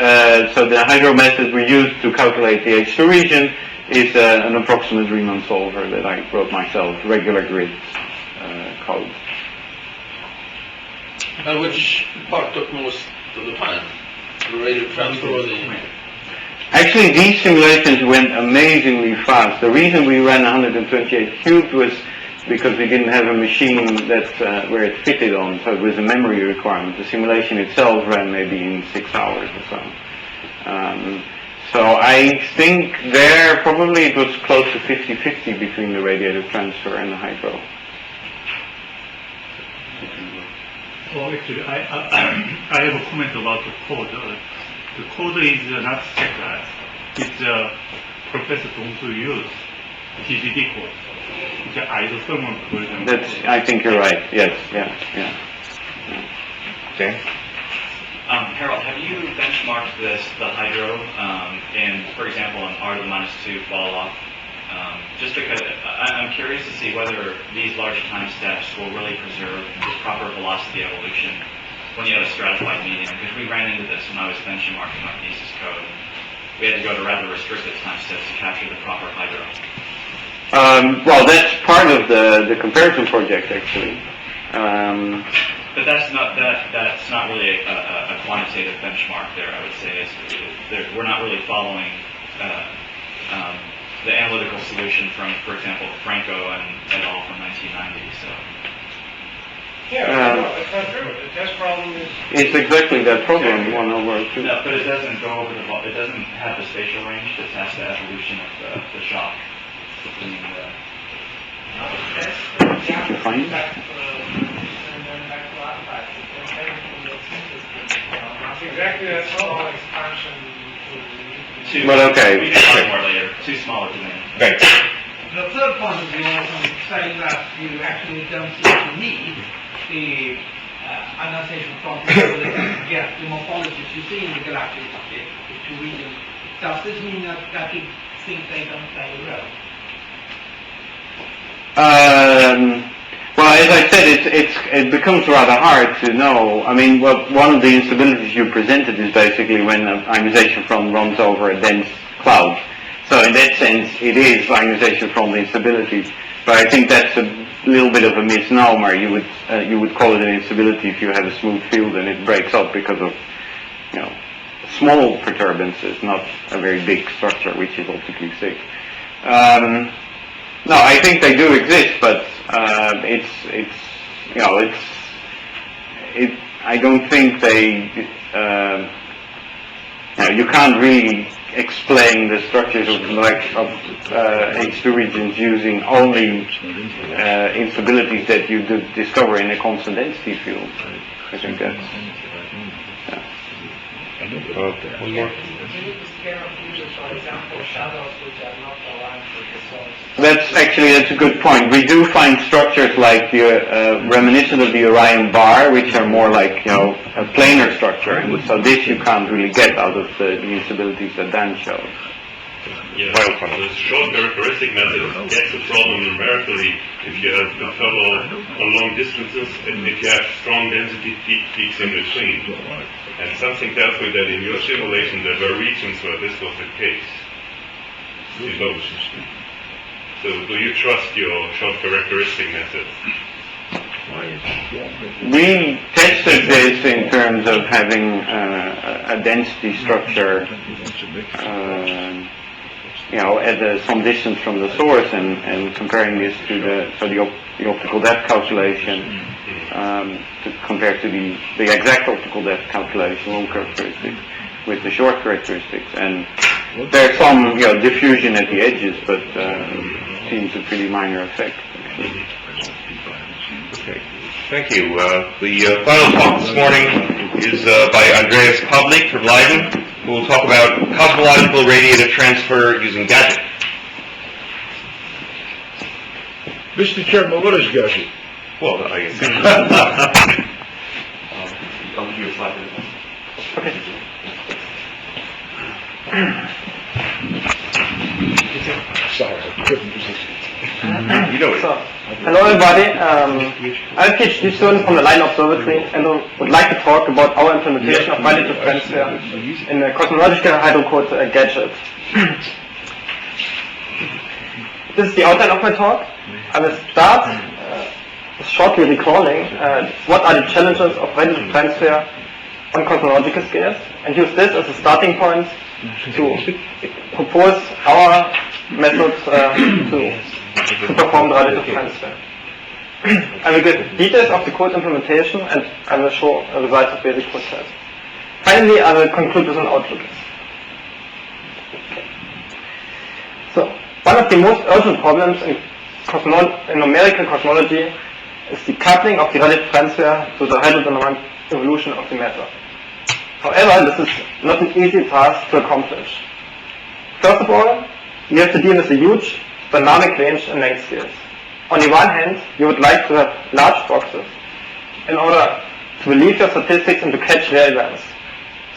hydro method we use to calculate the H2 region is an approximate Riemann solver that I wrote myself, regular grid code. And which part took most of the time? The rate of transfer or the... Actually, these simulations went amazingly fast. The reason we ran 128 cubed was because we didn't have a machine that where it fitted on, so it was a memory requirement. The simulation itself ran maybe in 6 hours or so. So I think there probably it was close to 50-50 between the radiative transfer and the hydro. Well, actually, I have a comment about the code. The code is not secret. It's Professor Dongsu used TGD code. It's an isothermal version. I think you're right. Yes, yeah. Okay. Harold, have you benchmarked the hydro in, for example, an R to the -2 fall off? Just because I'm curious to see whether these large time steps will really preserve the proper velocity evolution when you have a stratified medium. Because we ran into this when I was benchmarking my thesis code. We had to go to rather restricted time steps to capture the proper hydro. Well, that's part of the comparison project, actually. But that's not really a quantitative benchmark there. I would say we're not really following the analytical solution from, for example, Franco and et al. From 1990. So. Yeah, no, that's not true. The test problem is... It's exactly that problem, 1/2. No, but it doesn't go over it doesn't have the spatial range to test the evolution of the shock between the... Did you find it? Exactly, that's all. But okay. We can talk more later. Too small a domain. Thanks. The third point of view was saying that you actually don't seem to need the annexation from to get the morphologies you see in the galactic two regions. Does this mean that you think they don't play a role? Well, as I said, it becomes rather hard to know. I mean, one of the instabilities you presented is basically when ionization from runs over a dense cloud. So in that sense, it is ionization from the instability. But I think that's a little bit of a misnomer. You would call it an instability if you have a smooth field and it breaks up because of small perturbances, not a very big structure which is optically thick. No, I think they do exist, but I don't think they. You can't really explain the structures of H2 regions using only instabilities that you discover in a constant density field. I think that's. One more. That's a good point. We do find structures like the reminiscent of the Orion bar, which are more like a planar structure, and so this you can't really get out of the instabilities that Dan showed. Yeah, the short characteristic method gets the problem numerically if you have to travel on long distances and if you have strong density peaks in between. And something tells me that in your simulation there were regions where this was the case. You don't. So do you trust your short characteristic method? We tested this in terms of having a density structure, at some distance from the source, and comparing this to the optical depth calculation. compared to the exact optical depth calculated long characteristics with the short characteristics. And there's some diffusion at the edges, but it seems a pretty minor effect, actually. Okay, thank you. The final talk this morning is by Andreas Pavlik from Leiden, who will talk about cosmological radiative transfer using gadget. Mr. Chairman, what is gadget? Well, I guess. I'll give you a slide. Okay. Sorry, I couldn't resist. You know it. So, hello everybody. I'm a PhD student from the Leiden Observatory and would like to talk about our implementation of radiative transfer in a cosmological hydrocode gadget. This is the outline of my talk. I will start shortly recalling what are the challenges of radiative transfer on cosmological scales, and use this as a starting point to propose our methods to perform the radiative transfer. I will give details of the code implementation, and I will show results of basic code tests. Finally, I will conclude with an outlook. So, one of the most urgent problems in numerical cosmology is the coupling of the radiative transfer to the hydrodynamic evolution of the matter. However, this is not an easy task to accomplish. First of all, you have to deal with a huge dynamic range in length scales. On the one hand, you would like to have large boxes in order to believe your statistics and to catch rare events.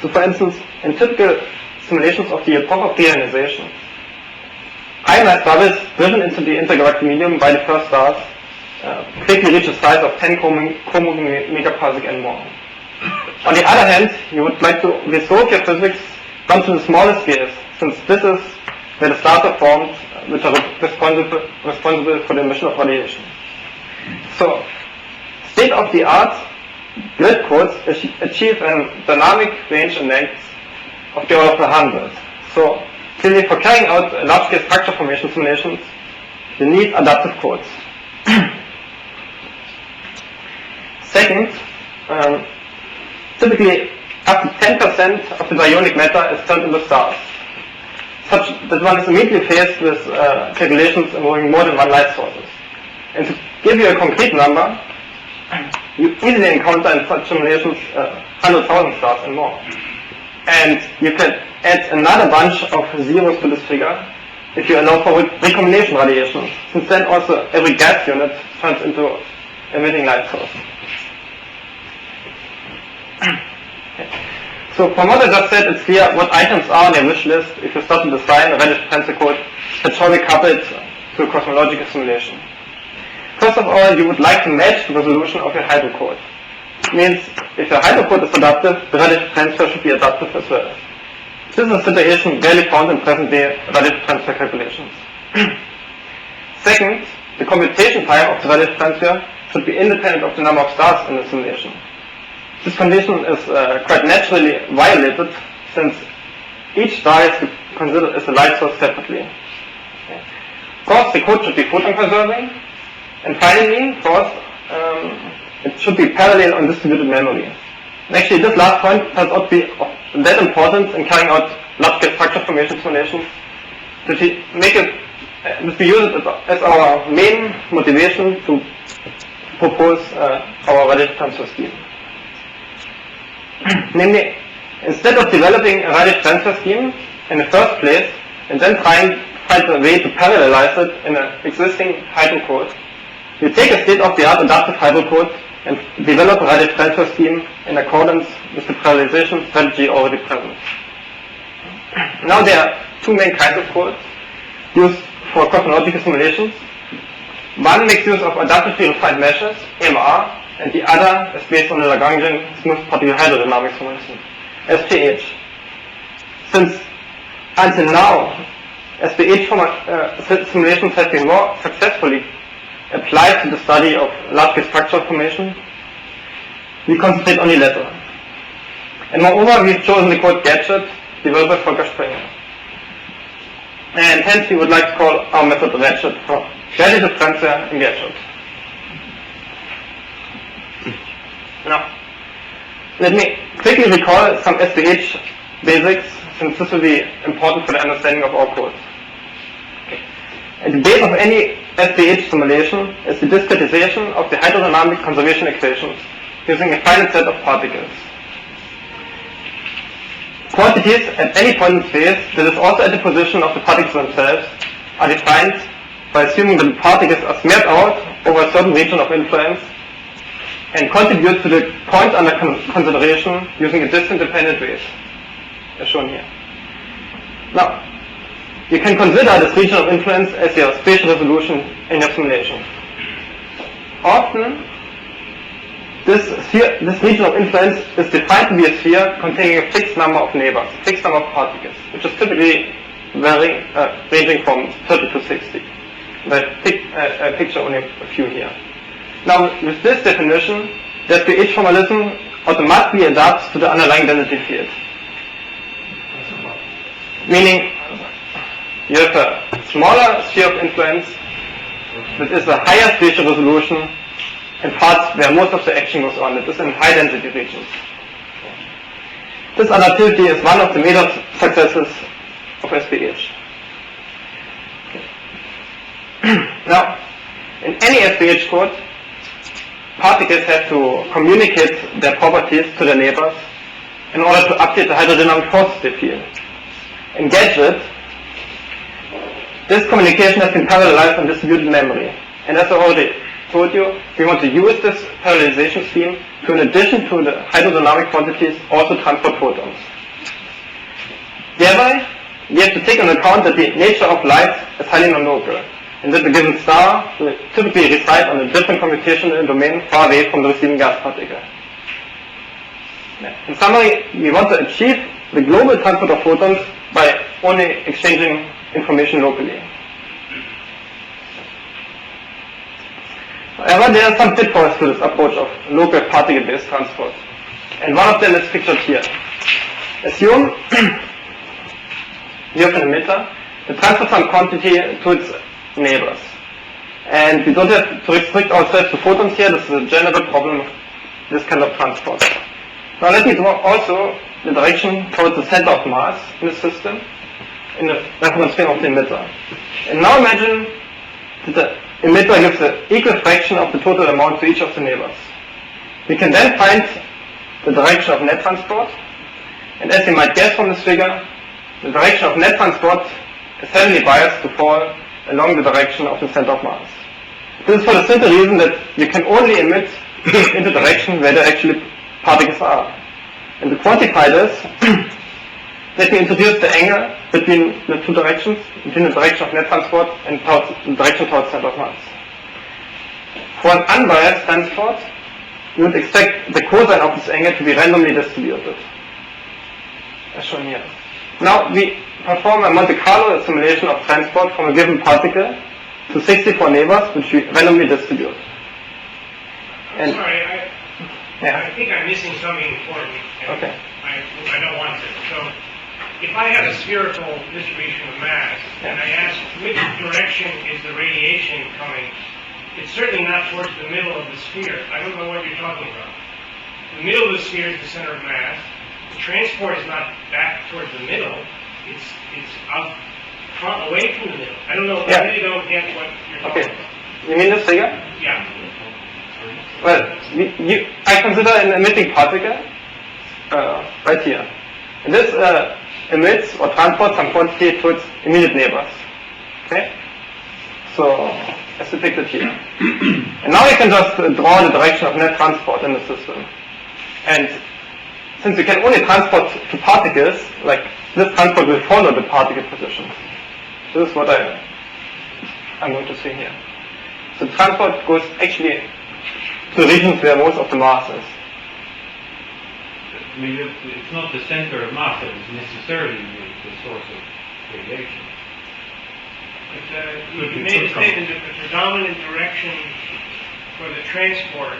So for instance, in typical simulations of the epoch of deionization, ionized bubbles driven into the intergalactic medium by the first stars quickly reach a size of 10 co-moving megaparsec and more. On the other hand, you would like to resolve your physics down to the smaller scales, since this is where the stars are formed, which are responsible for the emission of radiation. So, state-of-the-art grid codes achieve a dynamic range in length of the order of 100. So, clearly for carrying out large-scale structure formation simulations, you need adaptive codes. Second, typically up to 10% of the baryonic matter is turned into stars, such that one is immediately faced with calculations involving more than one light sources. And to give you a concrete number, you easily encounter in such simulations 100,000 stars and more. And you can add another bunch of zeros to this figure if you allow for recombination radiation, since then also every gas unit turns into emitting light source. So from what I just said, it's clear what items are on your wish list if you start to design a radiative transfer code that's shortly coupled to a cosmological simulation. First of all, you would like to match the resolution of your hydrocode. It means if your hydrocode is adaptive, the radiative transfer should be adaptive as well. This is a situation rarely found in present-day radiative transfer calculations. Second, the computation time of the radiative transfer should be independent of the number of stars in the simulation. This condition is quite naturally violated, since each star is considered as a light source separately. Of course, the code should be photon conserving, and finally, fourth, it should be parallel on distributed memory. And actually, this last point turns out to be of that importance in carrying out large-scale structure formation simulations, that we use it as our main motivation to propose our radiative transfer scheme. Namely, instead of developing a radiative transfer scheme in the first place and then find a way to parallelize it in an existing hydrocode, you take a state-of-the-art adaptive hydrocode and develop a radiative transfer scheme in accordance with the parallelization strategy already present. Now there are two main kinds of codes used for cosmological simulations. One makes use of adaptively refined meshes, AMR, and the other is based on the Lagrangian smooth particle hydrodynamics formation, SPH. Since until now, SPH simulations have been more successfully applied to the study of large-scale structural formation, we concentrate on the latter. And moreover, we've chosen the code gadget developed by Volker Springer. And hence we would like to call our method Ratchet for radiative transfer in gadget. let me quickly recall some SPH basics, since this will be important for the understanding of our code. Okay. At the base of any SPH simulation is the discretization of the hydrodynamic conservation equations using a finite set of particles. Quantities at any point in space, that is also at the position of the particles themselves, are defined by assuming that the particles are smeared out over a certain region of influence and contribute to the point under consideration using a distance-dependent way, as shown here. Now, you can consider this region of influence as your spatial resolution in your simulation. Often, this region of influence is defined to be a sphere containing a fixed number of neighbors, a fixed number of particles, which is typically ranging from 30 to 60. I picture only a few here. Now, with this definition, the SPH formalism automatically adapts to the underlying density field. Meaning, you have a smaller sphere of influence that is a higher spatial resolution in parts where most of the action goes on. It is in high density regions. This adaptivity is one of the major successes of SPH. Now, in any SPH code, particles have to communicate their properties to their neighbors in order to update the hydrodynamic forces they feel. In Gadget, this communication has been parallelized in distributed memory. And as I already told you, we want to use this parallelization scheme to, in addition to the hydrodynamic quantities, also transport photons. Thereby, we have to take into account that the nature of light is highly non-local, and that a given star will typically reside on a different computational domain far away from the receiving gas particle. In summary, we want to achieve the global transport of photons by only exchanging information locally. However, there are some pitfalls to this approach of local particle-based transport, and one of them is pictured here. Assume you have an emitter that transfers some quantity to its neighbors, and we don't have to restrict ourselves to photons here. This is a general problem of this kind of transport. Now let me draw also the direction towards the center of mass in the system in the reference frame of the emitter. And now imagine that the emitter gives an equal fraction of the total amount to each of the neighbors. We can then find the direction of net transport, and as you might guess from this figure, the direction of net transport is heavily biased to fall along the direction of the center of mass. This is for the simple reason that you can only emit in the direction where the actual particles are. And to quantify this, let me introduce the angle between the two directions, between the direction of net transport and the direction towards center of mass. For an unbiased transport, you would expect the cosine of this angle to be randomly distributed, as shown here. Now we perform a Monte Carlo simulation of transport from a given particle to 64 neighbors, which we randomly distribute. And sorry, I think I'm missing something important. Okay. I don't want to. So, if I have a spherical distribution of mass, and I ask which direction is the radiation coming, it's certainly not towards the middle of the sphere. I don't know what you're talking about. The middle of the sphere is the center of mass. The transport is not back towards the middle. It's out front, away from the middle. I don't know. I really don't get what you're talking about. You mean this figure? Yeah. Well, I consider an emitting particle right here. And this emits or transports some quantity to its immediate neighbors. Okay? So, as depicted here. And now we can just draw the direction of net transport in the system. And since we can only transport to particles, like this transport will follow the particle position. This is what I'm going to say here. So transport goes actually to regions where most of the mass is. I mean, it's not the center of mass that is necessarily the source of radiation. But you made a statement that the predominant direction for the transport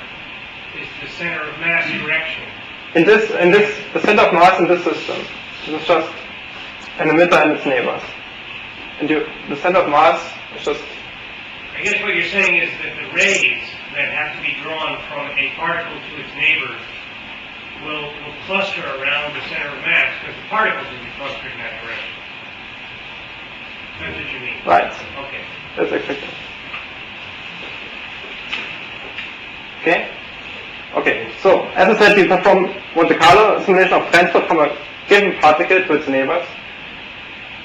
is the center of mass direction. The center of mass in this system, this is just an emitter and its neighbors. And the center of mass is just... I guess what you're saying is that the rays that have to be drawn from a particle to its neighbor will cluster around the center of mass because the particles will be clustered in that direction. That's what you mean? Right. Okay. That's exactly. Okay? Okay, so as I said, we perform Monte Carlo simulation of transport from a given particle to its neighbors,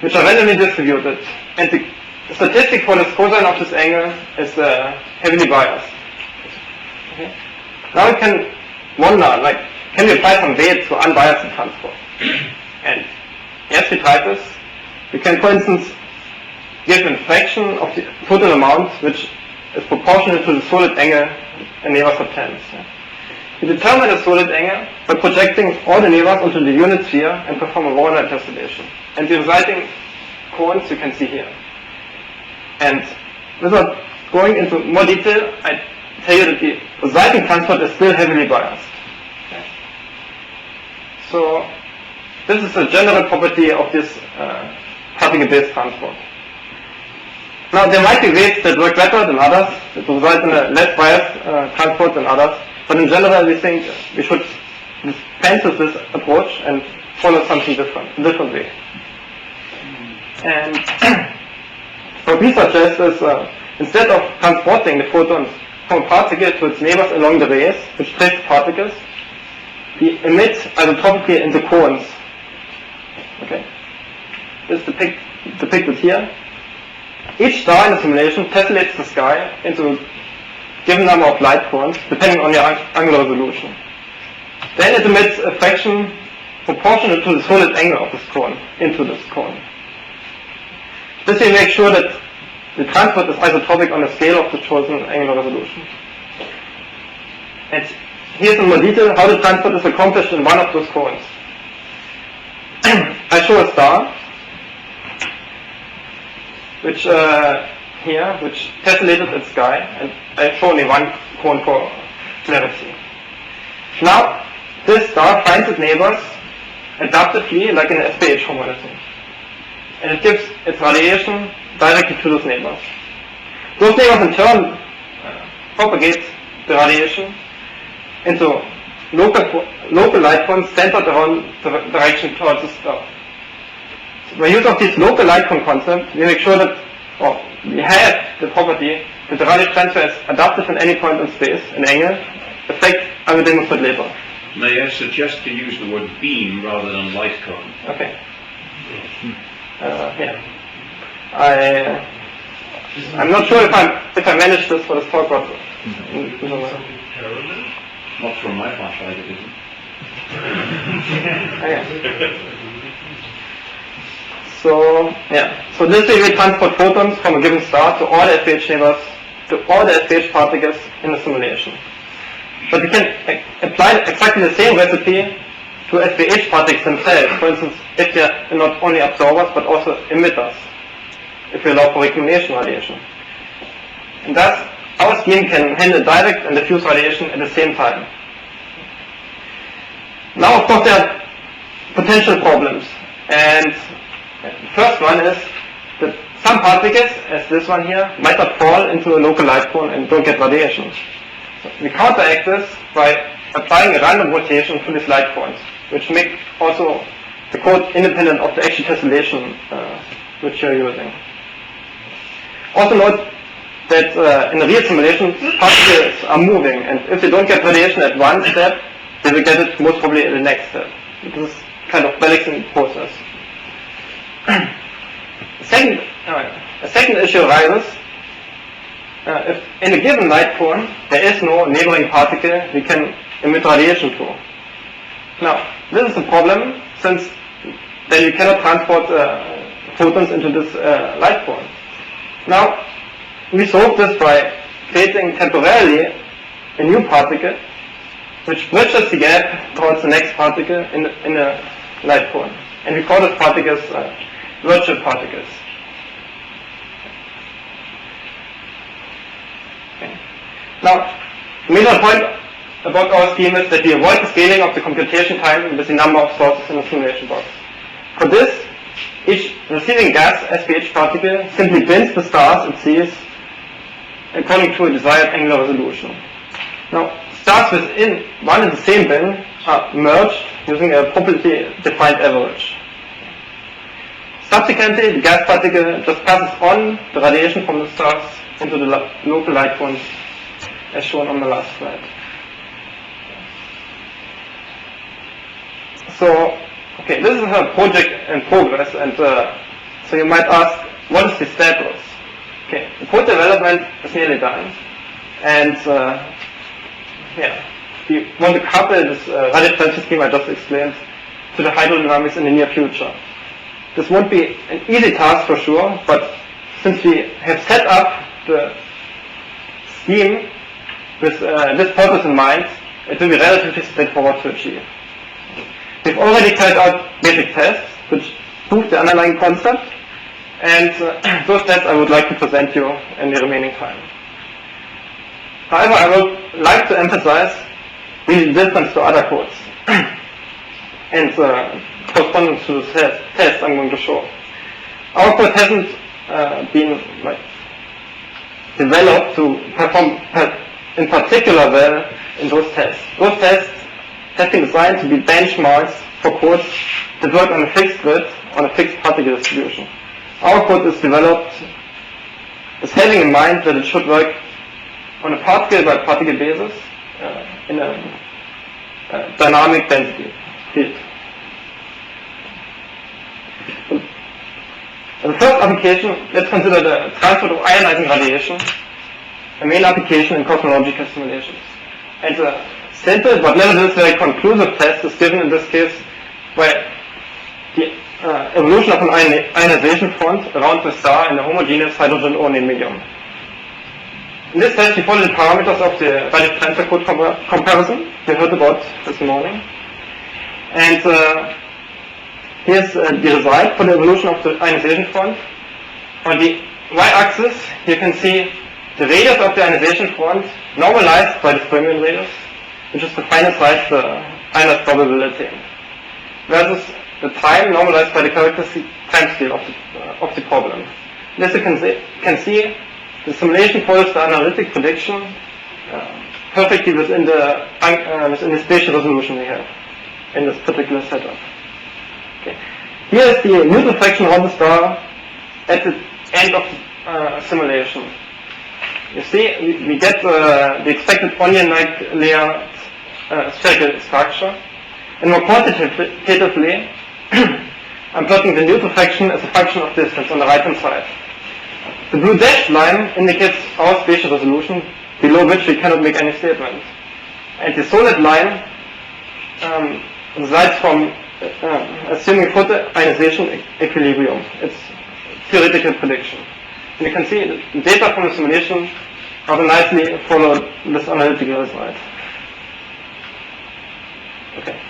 which are randomly distributed. And the statistic for this cosine of this angle is heavily biased. Okay? Now we can wonder, like, can we apply some weight to unbiased transport? And yes, we try this. We can, for instance, give a fraction of the total amount which is proportional to the solid angle a neighbor subtends. We determine the solid angle by projecting all the neighbors onto the unit sphere and perform a Warner interpolation. And the resulting cones you can see here. And without going into more detail, I tell you that the resulting transport is still heavily biased. Okay. So this is a general property of this particle-based transport. Now there might be weights that work better than others, that result in a less biased transport than others, but in general we think we should dispense with this approach and follow something different, a different way. And what we suggest is instead of transporting the photons from a particle to its neighbors along the rays, which trace particles, we emit isotopically into cones. Okay, this is depicted here. Each star in the simulation tessellates the sky into a given number of light cones, depending on your angular resolution. Then it emits a fraction proportional to the solid angle of this cone into this cone. This will make sure that the transport is isotropic on the scale of the chosen angular resolution. And here's in more detail how the transport is accomplished in one of those cones. I show a star, which which tessellated its sky, and I show only one cone for clarity. Now, this star finds its neighbors adaptively like an SPH homogeneity, and it gives its radiation directly to those neighbors. Those neighbors in turn propagate the radiation into local light cones centered around the direction towards the star. So by use of this local light cone concept, we make sure that we have the property that the radio transfer is adaptive in any point in space, an angle, effect I will demonstrate later. May I suggest to use the word beam rather than light cone? Okay. Yeah. I'm not sure if I managed this for this talk, but Not from my flashlight, it isn't. So this way we transport photons from a given star to all the SPH neighbors, to all the SPH particles in the simulation. But we can apply exactly the same recipe to SPH particles themselves. For instance, if they are not only absorbers but also emitters, if we allow for recombination radiation. And thus, our scheme can handle direct and diffuse radiation at the same time. Now, of course, there are potential problems. And the first one is that some particles, as this one here, might not fall into a local light cone and don't get radiation. So we counteract this by applying a random rotation to these light cones, which make also the code independent of the actual tessellation which you're using. Also note that in the real simulation, particles are moving, and if they don't get radiation at one step, they will get it most probably in the next step. This is kind of balancing process. A second issue arises if in a given light cone there is no neighboring particle we can emit radiation to. Now, this is a problem since then you cannot transport photons into this light cone. Now, we solve this by creating temporarily a new particle which bridges the gap towards the next particle in the light cone. And we call these particles virtual particles. Okay. Now, the major point about our scheme is that we avoid the scaling of the computation time with the number of sources in the simulation box. For this, each receiving gas SPH particle simply bins the stars it sees according to a desired angular resolution. Now, stars within one and the same bin are merged using a properly defined average. Subsequently, the gas particle just passes on the radiation from the stars into the local light cones, as shown on the last slide. So, okay, this is a project in progress, and so you might ask, what is the status? Okay, the code development is nearly done, and we want to couple this radial transfer scheme I just explained to the hydrodynamics in the near future. This won't be an easy task for sure, but since we have set up the scheme with this purpose in mind, it will be relatively straightforward to achieve. We've already carried out basic tests which prove the underlying concept, and those tests I would like to present you in the remaining time. However, I would like to emphasize the difference to other codes and correspondence to the test I'm going to show. Our code hasn't been developed to perform in particular well in those tests. Those tests have been designed to be benchmarks for codes that work on a fixed grid, on a fixed particle distribution. Our code is developed as having in mind that it should work on a particle by particle basis in a dynamic density field. The first application, let's consider the transport of ionizing radiation, a main application in cosmological simulations. And a simple but nevertheless very conclusive test is given in this case by the evolution of an ionization front around the star in a homogeneous hydrogen-only medium. In this test we follow the parameters of the radial transfer code comparison we heard about this morning. And here's the result for the evolution of the ionization front. On the y-axis you can see the radius of the ionization front normalized by the fermion radius, which is the final size the ionized probability, versus the time normalized by the characteristic time scale of the problem. And as you can see, the simulation follows the analytic prediction perfectly within the spatial resolution we have in this particular setup. Okay. Here is the neutral fraction around the star at the end of the simulation. You see, we get the expected onion-like layer spherical structure, and more quantitatively, I'm plotting the neutral fraction as a function of distance on the right-hand side. The blue dashed line indicates our spatial resolution, below which we cannot make any statement. And the solid line resides from assuming photoionization equilibrium. It's theoretical prediction. And you can see the data from the simulation rather nicely follow this analytical result. Okay.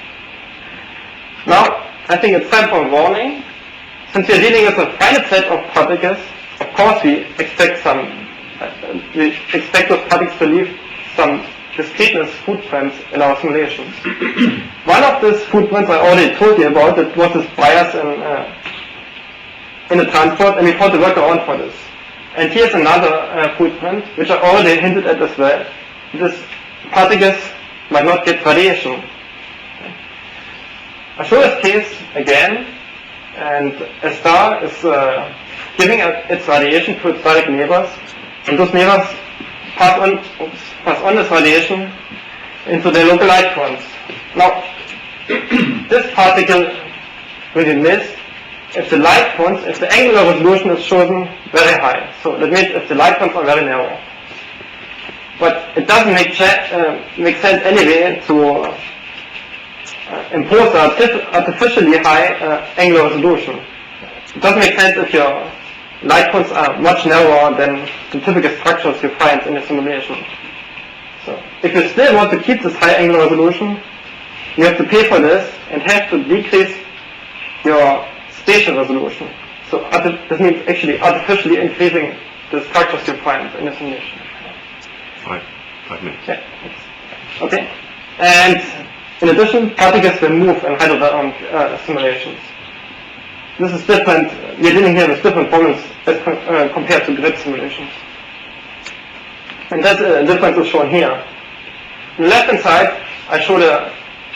Now, I think it's time for a warning. Since we are dealing with a finite set of particles, of course we expect those particles to leave some discreteness footprints in our simulations. One of these footprints I already told you about, it was this bias in the transport, and we found a workaround for this. And here's another footprint, which I already hinted at as well. These particles might not get radiation. I show this case again, and a star is giving its radiation to its direct neighbors, and those neighbors pass on this radiation into their local light fronts. Now, this particle will be missed if the light fronts, if the angular resolution is chosen very high. So that means if the light fronts are very narrow. But it doesn't make sense anyway to impose artificially high angular resolution. It doesn't make sense if your light fronts are much narrower than the typical structures you find in the simulation. So if you still want to keep this high angular resolution, you have to pay for this and have to decrease your spatial resolution. So this means actually artificially increasing the structures you find in the simulation. 5 minutes. Yeah. Okay. And in addition, particles will move in hydrodynamic simulations. This is different. We're dealing here with different problems as compared to grid simulations. And that difference is shown here. On the left-hand side, I show the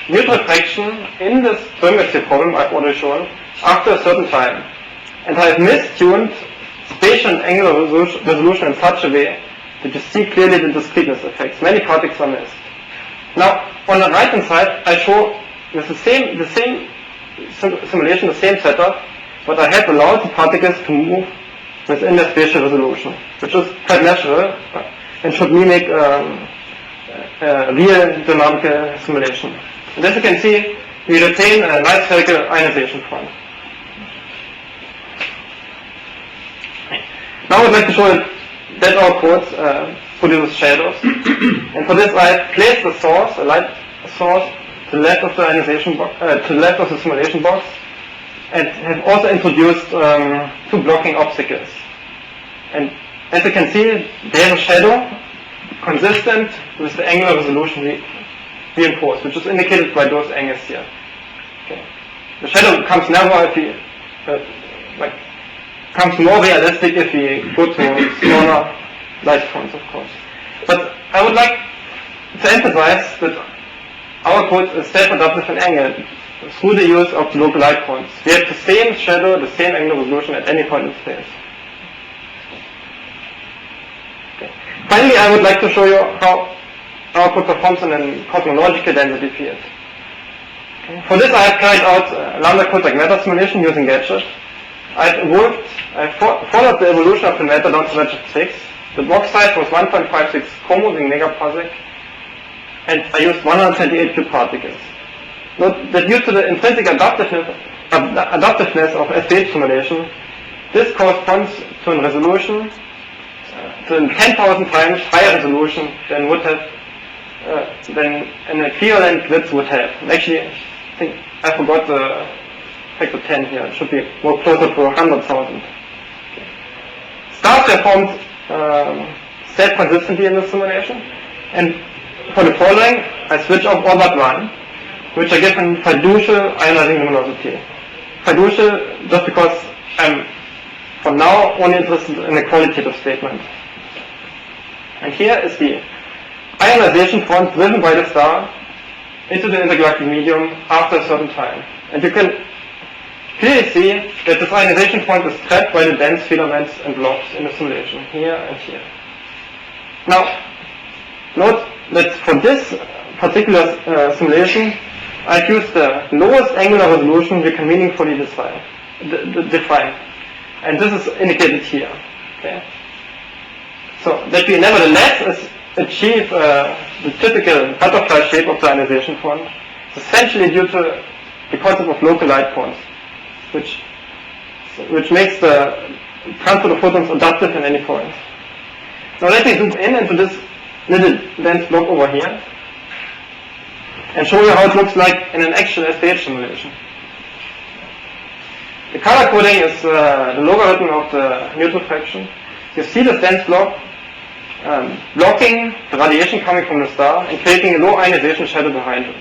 neutral fraction in this geometry problem I've already shown after a certain time. And I've mistuned spatial and angular resolution in such a way that you see clearly the discreteness effects. Many particles are missed. Now, on the right hand side, I show with the same simulation, the same setup, but I have allowed the particles to move within the spatial resolution, which is quite natural and should mimic a real dynamical simulation. And as you can see, we retain a nice spherical ionization front. Now I would like to show that our code produces shadows. And for this I have placed the source, a light source, to the left of the ionization box, to the left of the simulation box, and have also introduced two blocking obstacles. And as you can see, they have a shadow consistent with the angular resolution we impose, which is indicated by those angles here. Okay. The shadow becomes narrower if we becomes more realistic if we go to smaller light points, of course. But I would like to emphasize that our code is self-adaptive in angle through the use of the local light points. We have the same shadow, the same angular resolution at any point in space. Okay. Finally, I would like to show you how our code performs in a cosmological density field. Okay. For this, I have carried out a lambda cosine matter simulation using gadgets. I've followed the evolution of the matter down to redshift 6. The box size was 1.56 chromos in megaparsec, and I used 128 cube particles. Note that due to the intrinsic adaptiveness of SPH simulation, this corresponds to a resolution, to a 10,000 times higher resolution than would have, than an equivalent grids would have. And actually, I think I forgot the factor 10 here. It should be more closer to 100,000. Stars are formed self-consistently in the simulation, and for the following, I switch off all but one, which are given fiducial ionizing luminosity. Fiducial just because I'm, for now, only interested in a qualitative statement. And here is the ionization front driven by the star into the intergalactic medium after a certain time. And you can clearly see that this ionization point is trapped by the dense filaments and blobs in the simulation, here and here. Now, note that for this particular simulation, I've used the lowest angular resolution we can meaningfully define. And this is indicated here. Okay? So that we nevertheless achieve the typical butterfly shape of the ionization front, is essentially due to the concept of local light points, which makes the transport of photons adaptive in any point. Now let me zoom in into this little dense block over here and show you how it looks like in an actual SPH simulation. The color coding is the logarithm of the neutral fraction. You see this dense block blocking the radiation coming from the star and creating a low ionization shadow behind it.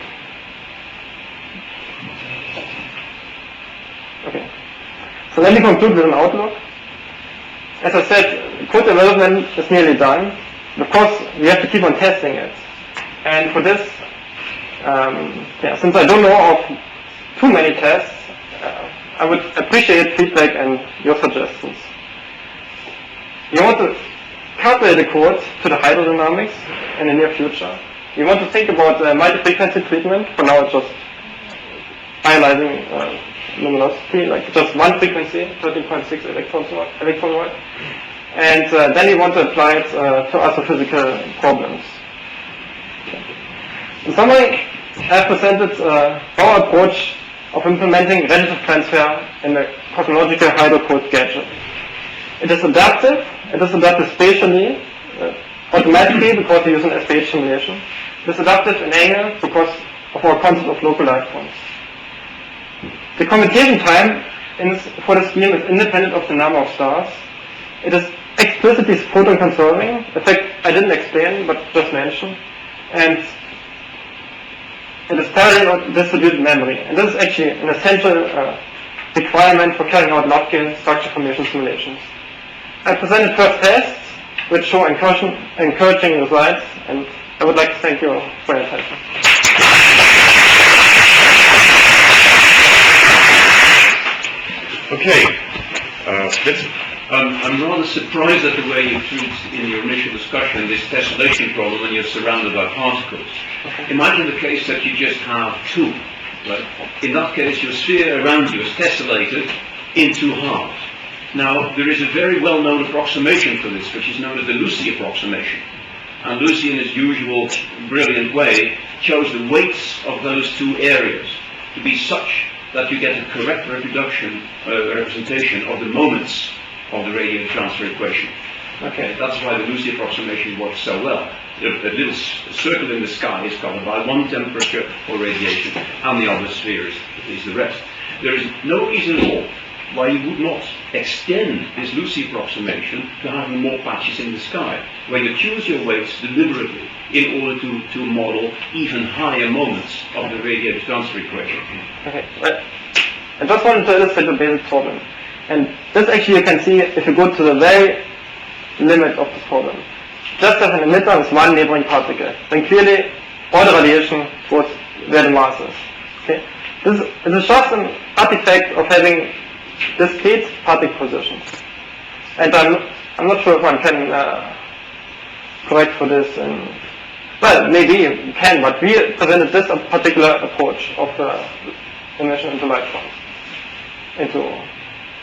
Okay. So let me conclude with an outlook. As I said, code development is nearly done. Of course, we have to keep on testing it. And for this, since I don't know of too many tests, I would appreciate feedback and your suggestions. You want to calculate the code to the hydrodynamics in the near future. You want to think about multi-frequency treatment. For now, it's just ionizing luminosity, like just one frequency, 13.6 electron volt. And then you want to apply it to astrophysical problems. In summary, I have presented our approach of implementing relative transfer in the cosmological hydrocode gadget. It is adaptive spatially, automatically because we use an SPH simulation. It is adaptive in angle because of our concept of local light points. The commutation time for the scheme is independent of the number of stars. It is explicitly photon conserving, a fact I didn't explain but just mentioned, and it is parallel distributed memory. And this is actually an essential requirement for carrying out large-scale structure formation simulations. I presented first tests which show encouraging results, and I would like to thank you for your attention. Okay, Vincent? I'm rather surprised at the way you treat in your initial discussion this tessellation problem when you're surrounded by particles. Imagine the case that you just have two. Right? In that case, your sphere around you is tessellated in two halves. Now, there is a very well-known approximation for this, which is known as the Lucy approximation. And Lucy, in his usual brilliant way, chose the weights of those two areas to be such that you get a correct representation of the moments of the radiative transfer equation. Okay, that's why the Lucy approximation works so well. A little circle in the sky is covered by one temperature for radiation, and the other sphere is the rest. There is no reason at all why you would not extend this Lucy approximation to having more patches in the sky, where you choose your weights deliberately in order to model even higher moments of the radiative transfer equation. Okay, I just wanted to illustrate the basic problem. And this actually you can see if you go to the very limit of the problem. Just as an emitter is one neighboring particle, then clearly all the radiation goes where the mass is. Okay? This is just an artifact of having discrete particle positions. And I'm not sure if one can correct for this. Well, maybe you can, but we presented this particular approach of emission into light forms, into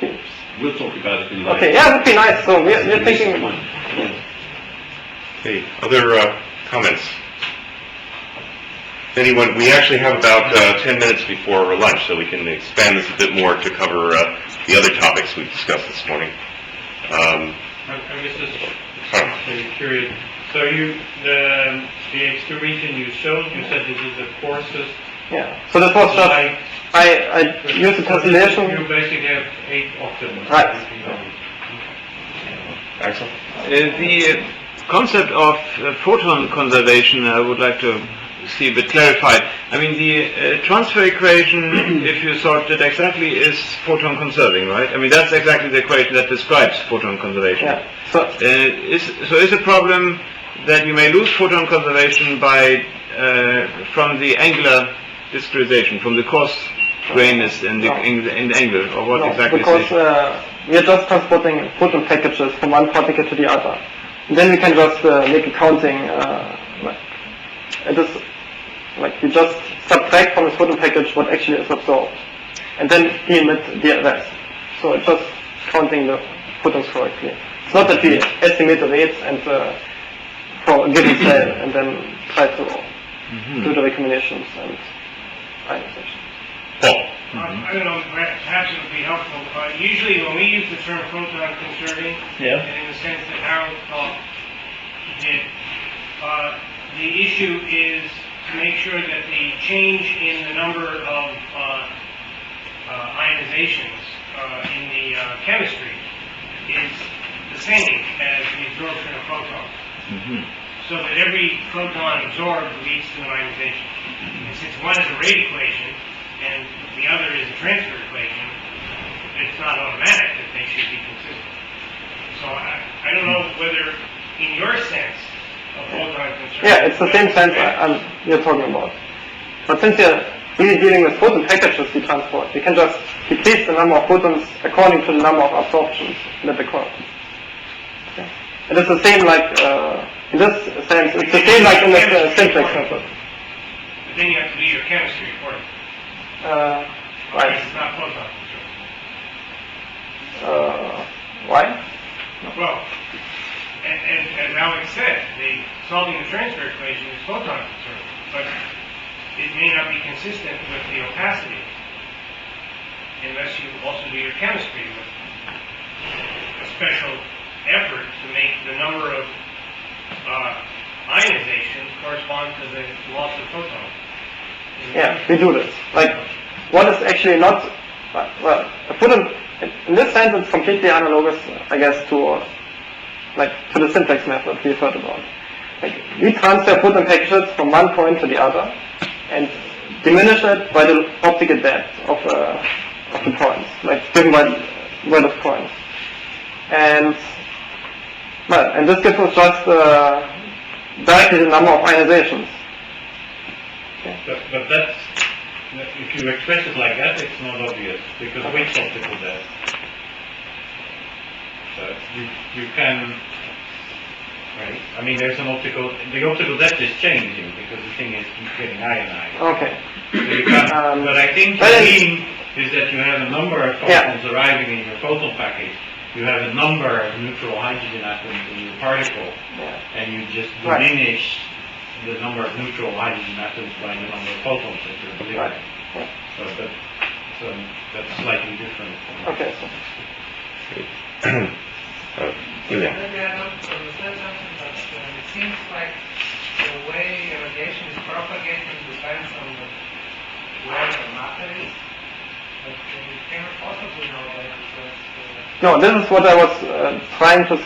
beams. We'll talk about it in light. Okay, yeah, it would be nice. So we're thinking. Okay, other comments? Anyone? We actually have about 10 minutes before lunch, so we can expand this a bit more to cover the other topics we've discussed this morning. I guess just curious. So the experimentation you showed, you said this is the coarsest. Yeah. So that was just I used the tessellation. You basically have 8 octavs. Right. Axel? The concept of photon conservation, I would like to see a bit clarified. I mean, the transfer equation, if you solved it exactly, is photon conserving, right? I mean, that's exactly the equation that describes photon conservation. Yeah. So is a problem that you may lose photon conservation by from the angular discretization, from the coarse grainness in the angle, or what exactly? Because we are just transporting photon packages from one particle to the other. And then we can just make a counting. It is like we just subtract from the photon package what actually is absorbed, and then we emit the rest. So it's just counting the photons correctly. It's not that we estimate the weights and for a given cell and then try to do the recombinations and ionization. I don't know, perhaps it would be helpful. Usually when we use the term photon conserving, and in the sense that Harold did, the issue is to make sure that the change in the number of ionizations in the chemistry is the same as the absorption of photons. So that every photon absorbed leads to an ionization. And since one is a rate equation and the other is a transfer equation, it's not automatic that they should be consistent. So I don't know whether, in your sense, yeah, it's the same sense you're talking about. But since you're really dealing with photon packages we transport, you can just decrease the number of photons according to the number of absorptions that occur. Okay. And it's the same like, in this sense, it's the same like in the simplex method. But then you have to do your chemistry for it. Right. It's not photon conserving. Why? Well, as Alex said, solving the transfer equation is photon conserving, but it may not be consistent with the opacity unless you also do your chemistry with a special effort to make the number of ionizations correspond to the loss of photons. Yeah, we do this. Like, what is actually not, well, a photon, in this sense it's completely analogous, I guess, to the simplex method we've heard about. Like, we transfer photon packages from one point to the other and diminish it by the optical depth of the points, like given by the points. And this gives us just directly the number of ionizations. Okay. But that's if you express it like that, it's not obvious, because which optical depth? So you can, right, I mean, there's the optical depth is changing, because the thing is keeps getting higher and higher. Okay. So you can, but I think the mean is that you have a number of photons arriving in your photon package. You have a number of neutral hydrogen atoms in your particle, and you just diminish the number of neutral hydrogen atoms by the number of photons that you're delivering. So that's slightly different. Okay. Julian. Maybe I don't understand something, but it seems like the way radiation is propagated depends on where the matter is. But you cannot possibly know that because... No, this is what I was trying to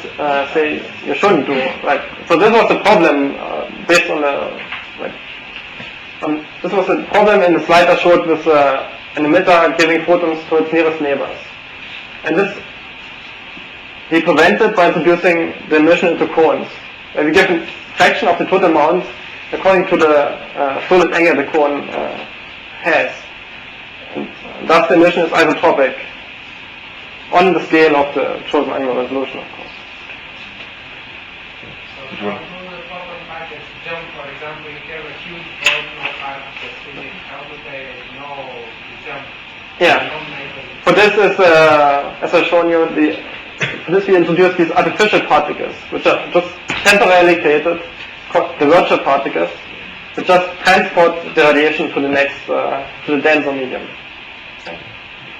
say you shouldn't do. Like, so this was the problem based on this was the problem in the slide I showed with an emitter giving photons to its nearest neighbors. And this we prevented by introducing the emission into cones, where we give a fraction of the total amount according to the fluid angle the cone has. And thus the emission is isotropic on the scale of the chosen angular resolution, of course. So how do the photon packets jump, for example, if you have a huge volume of particles in it, how do they know to jump? Yeah. For this is, as I've shown you, for this we introduced these artificial particles, which are just temporarily created, called the virtual particles, which just transport the radiation to the next, to the denser medium.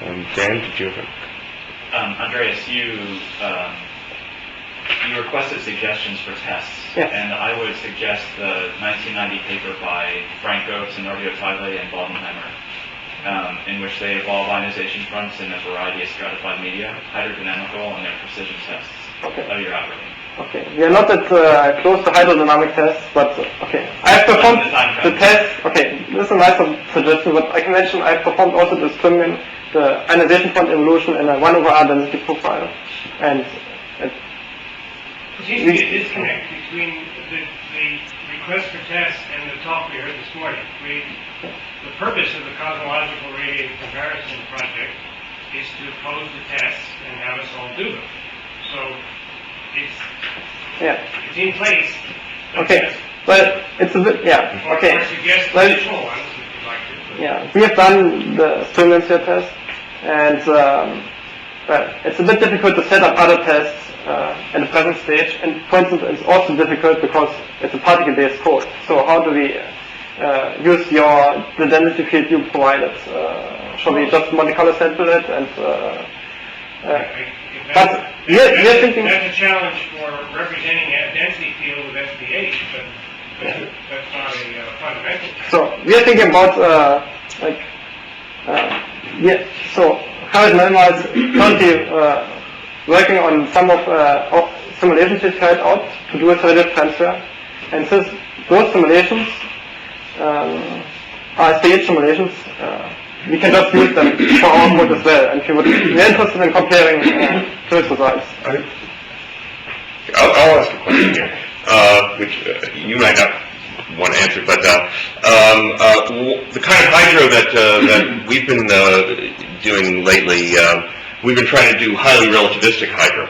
Dan, did you have Andreas, you requested suggestions for tests, and I would suggest the 1990 paper by Franco, Tenorio Tagle, and Bodenheimer, in which they evolve ionization fronts in a variety of stratified media, hydrodynamical, and their precision tests of your algorithm. Okay, we are not that close to hydrodynamic tests, but okay. I have performed the test. Okay, this is a nice suggestion, but I can mention I have performed also the ionization front evolution in a 1/r density profile, and There seems to be a disconnect between the request for tests and the talk we heard this morning. The purpose of the cosmological radiative comparison project is to pose the tests and have us all do them. So it's in place. Okay, but it's a bit, okay. Or suggest additional ones if you'd like to. Yeah, we have done the streamlines test, and it's a bit difficult to set up other tests at the present stage. And for instance, it's also difficult because it's a particle-based code. So how do we use the density field you provided? Shall we just Monte Carlo sample it and? But we're thinking. That's a challenge for representing a density field with SPH, but that's not a fundamental challenge. So we're thinking about So Harald Mellmer is currently working on some of simulations we've carried out to do a radiative transfer, and since those simulations are SPH simulations, we can just use them for our code as well, and we're interested in comparing those results. I'll ask a question here, which you might not want to answer, but the kind of hydro that we've been doing lately, we've been trying to do highly relativistic hydro,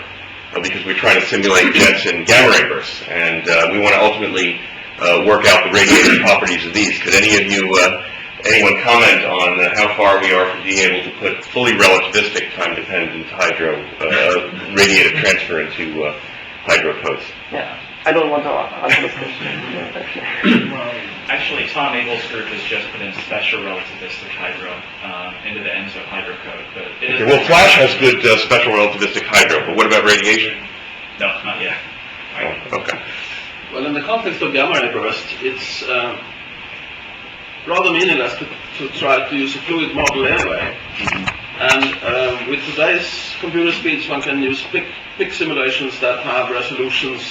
because we're trying to simulate jets and gamma ray bursts, and we want to ultimately work out the radiative properties of these. Could anyone comment on how far we are from being able to put fully relativistic time-dependent hydro radiative transfer into hydro codes? Yeah, I don't want to answer this question. Actually, Tom Abel's group has just put in special relativistic hydro into the ENSO hydro code. But Okay, well, Flash has good special relativistic hydro, but what about radiation? No, not yet. Oh, okay. Well, in the context of gamma ray burst, it's rather meaningless to try to use a fluid model anyway. And with today's computer speeds, one can use big simulations that have resolutions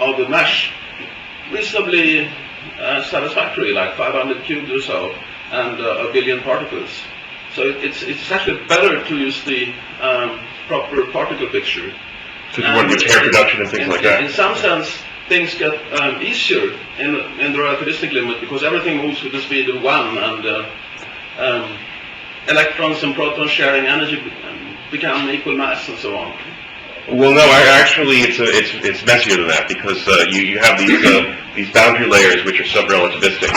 of the mesh reasonably satisfactory, like 500 cubed or so, and a billion particles. So it's actually better to use the proper particle picture. So you want to do air production and things like that? In some sense, things get easier in the relativistic limit because everything moves with the speed of 1, and electrons and protons sharing energy become equal mass and so on? Well, no, actually, it's messier than that, because you have these boundary layers which are subrelativistic.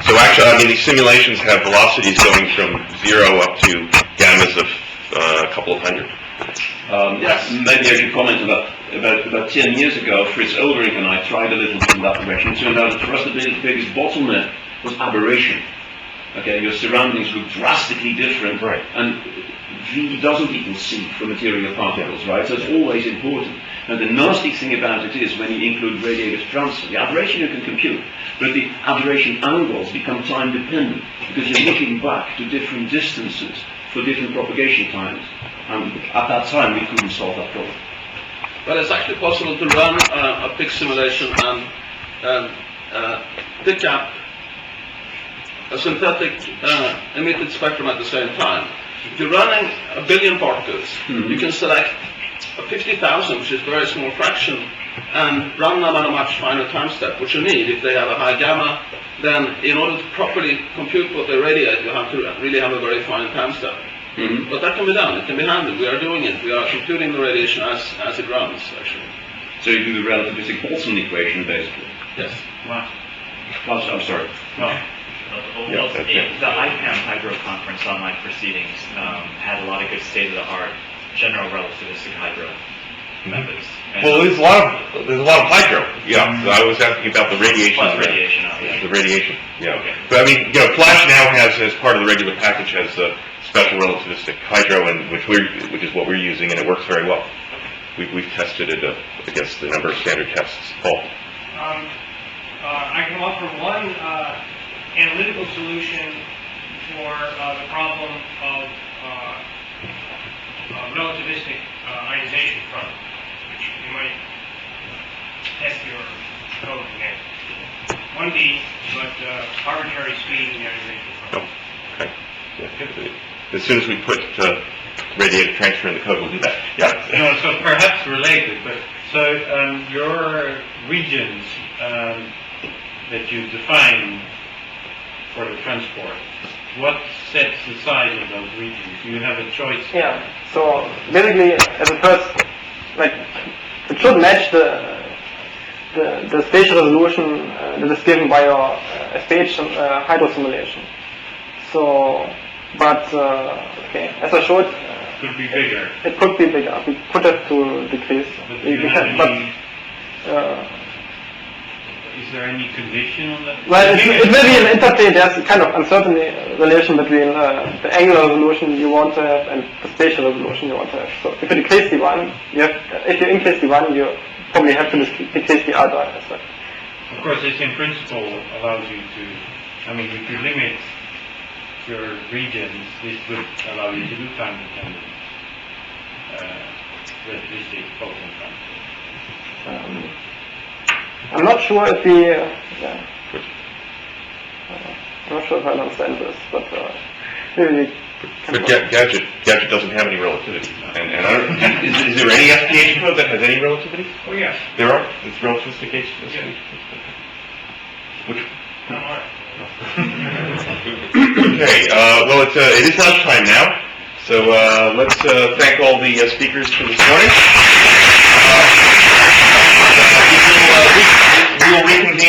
So actually, I mean, these simulations have velocities going from 0 up to gammas of a couple of hundred. Yes, maybe I should comment about 10 years ago, Fritz Ulrich and I tried a little in that direction. It turned out that for us the biggest bottleneck was aberration. Okay, your surroundings look drastically different, right, and V doesn't equal C for material particles, right? So it's always important. And the nasty thing about it is when you include radiative transfer, the aberration you can compute, but the aberration angles become time dependent because you're looking back to different distances for different propagation times. And at that time we couldn't solve that problem. But it's actually possible to run a PIC simulation and pick up a synthetic emitted spectrum at the same time. If you're running 1 billion particles, you can select 50,000, which is a very small fraction, and run them at a much finer time step, which you need. If they have a high gamma, then in order to properly compute what they radiate, you have to really have a very fine time step. But that can be done, it can be handled, we are doing it, we are computing the radiation as it runs, actually. So you do the relativistic Boltzmann equation, basically? Yes. Wow. Klaus, I'm sorry. The IPAM Hydro Conference online proceedings had a lot of good state-of-the-art general relativistic hydro methods. Well, there's a lot of hydro. Yeah, so I was asking about the radiation. Plus radiation, yeah. The radiation. Yeah. Okay. But I mean, Flash now has, as part of the regular package, has special relativistic hydro, and which is what we're using, and it works very well. We've tested it against a number of standard tests. Paul. I can offer one analytical solution for the problem of relativistic ionization front, which you might test your code against. 1D, but arbitrary speed in the ionization front. Oh, okay. Yeah. As soon as we put radiative transfer in the code, we'll do that. Yeah. No, so perhaps related, but so your regions that you define for the transport, what sets the size of those regions? Do you have a choice? Yeah. So basically, as a first, like, it should match the spatial resolution that is given by your spatial hydro simulation. So, but okay, as I showed, could be bigger. It could be bigger. We could have to decrease. Is there any condition on that? Well, it will be an interplay. There's a kind of uncertainty relation between the angular resolution you want to have and the spatial resolution you want to have. So if you decrease the one, if you increase the one, you probably have to decrease the other as well. Of course, this in principle allows you to, I mean, if you limit your regions, this would allow you to do time-dependent relativistic photon transfer. I'm not sure if I'm not sure if I understand this, but maybe. But Gadget doesn't have any relativity, and I don't, is there any SPH code that has any relativity? Oh yes. There are. It's relativistic SPH. Yes. Which? Not hard. Okay. Well, it is lunchtime now, so let's thank all the speakers for this morning. We will reconvene.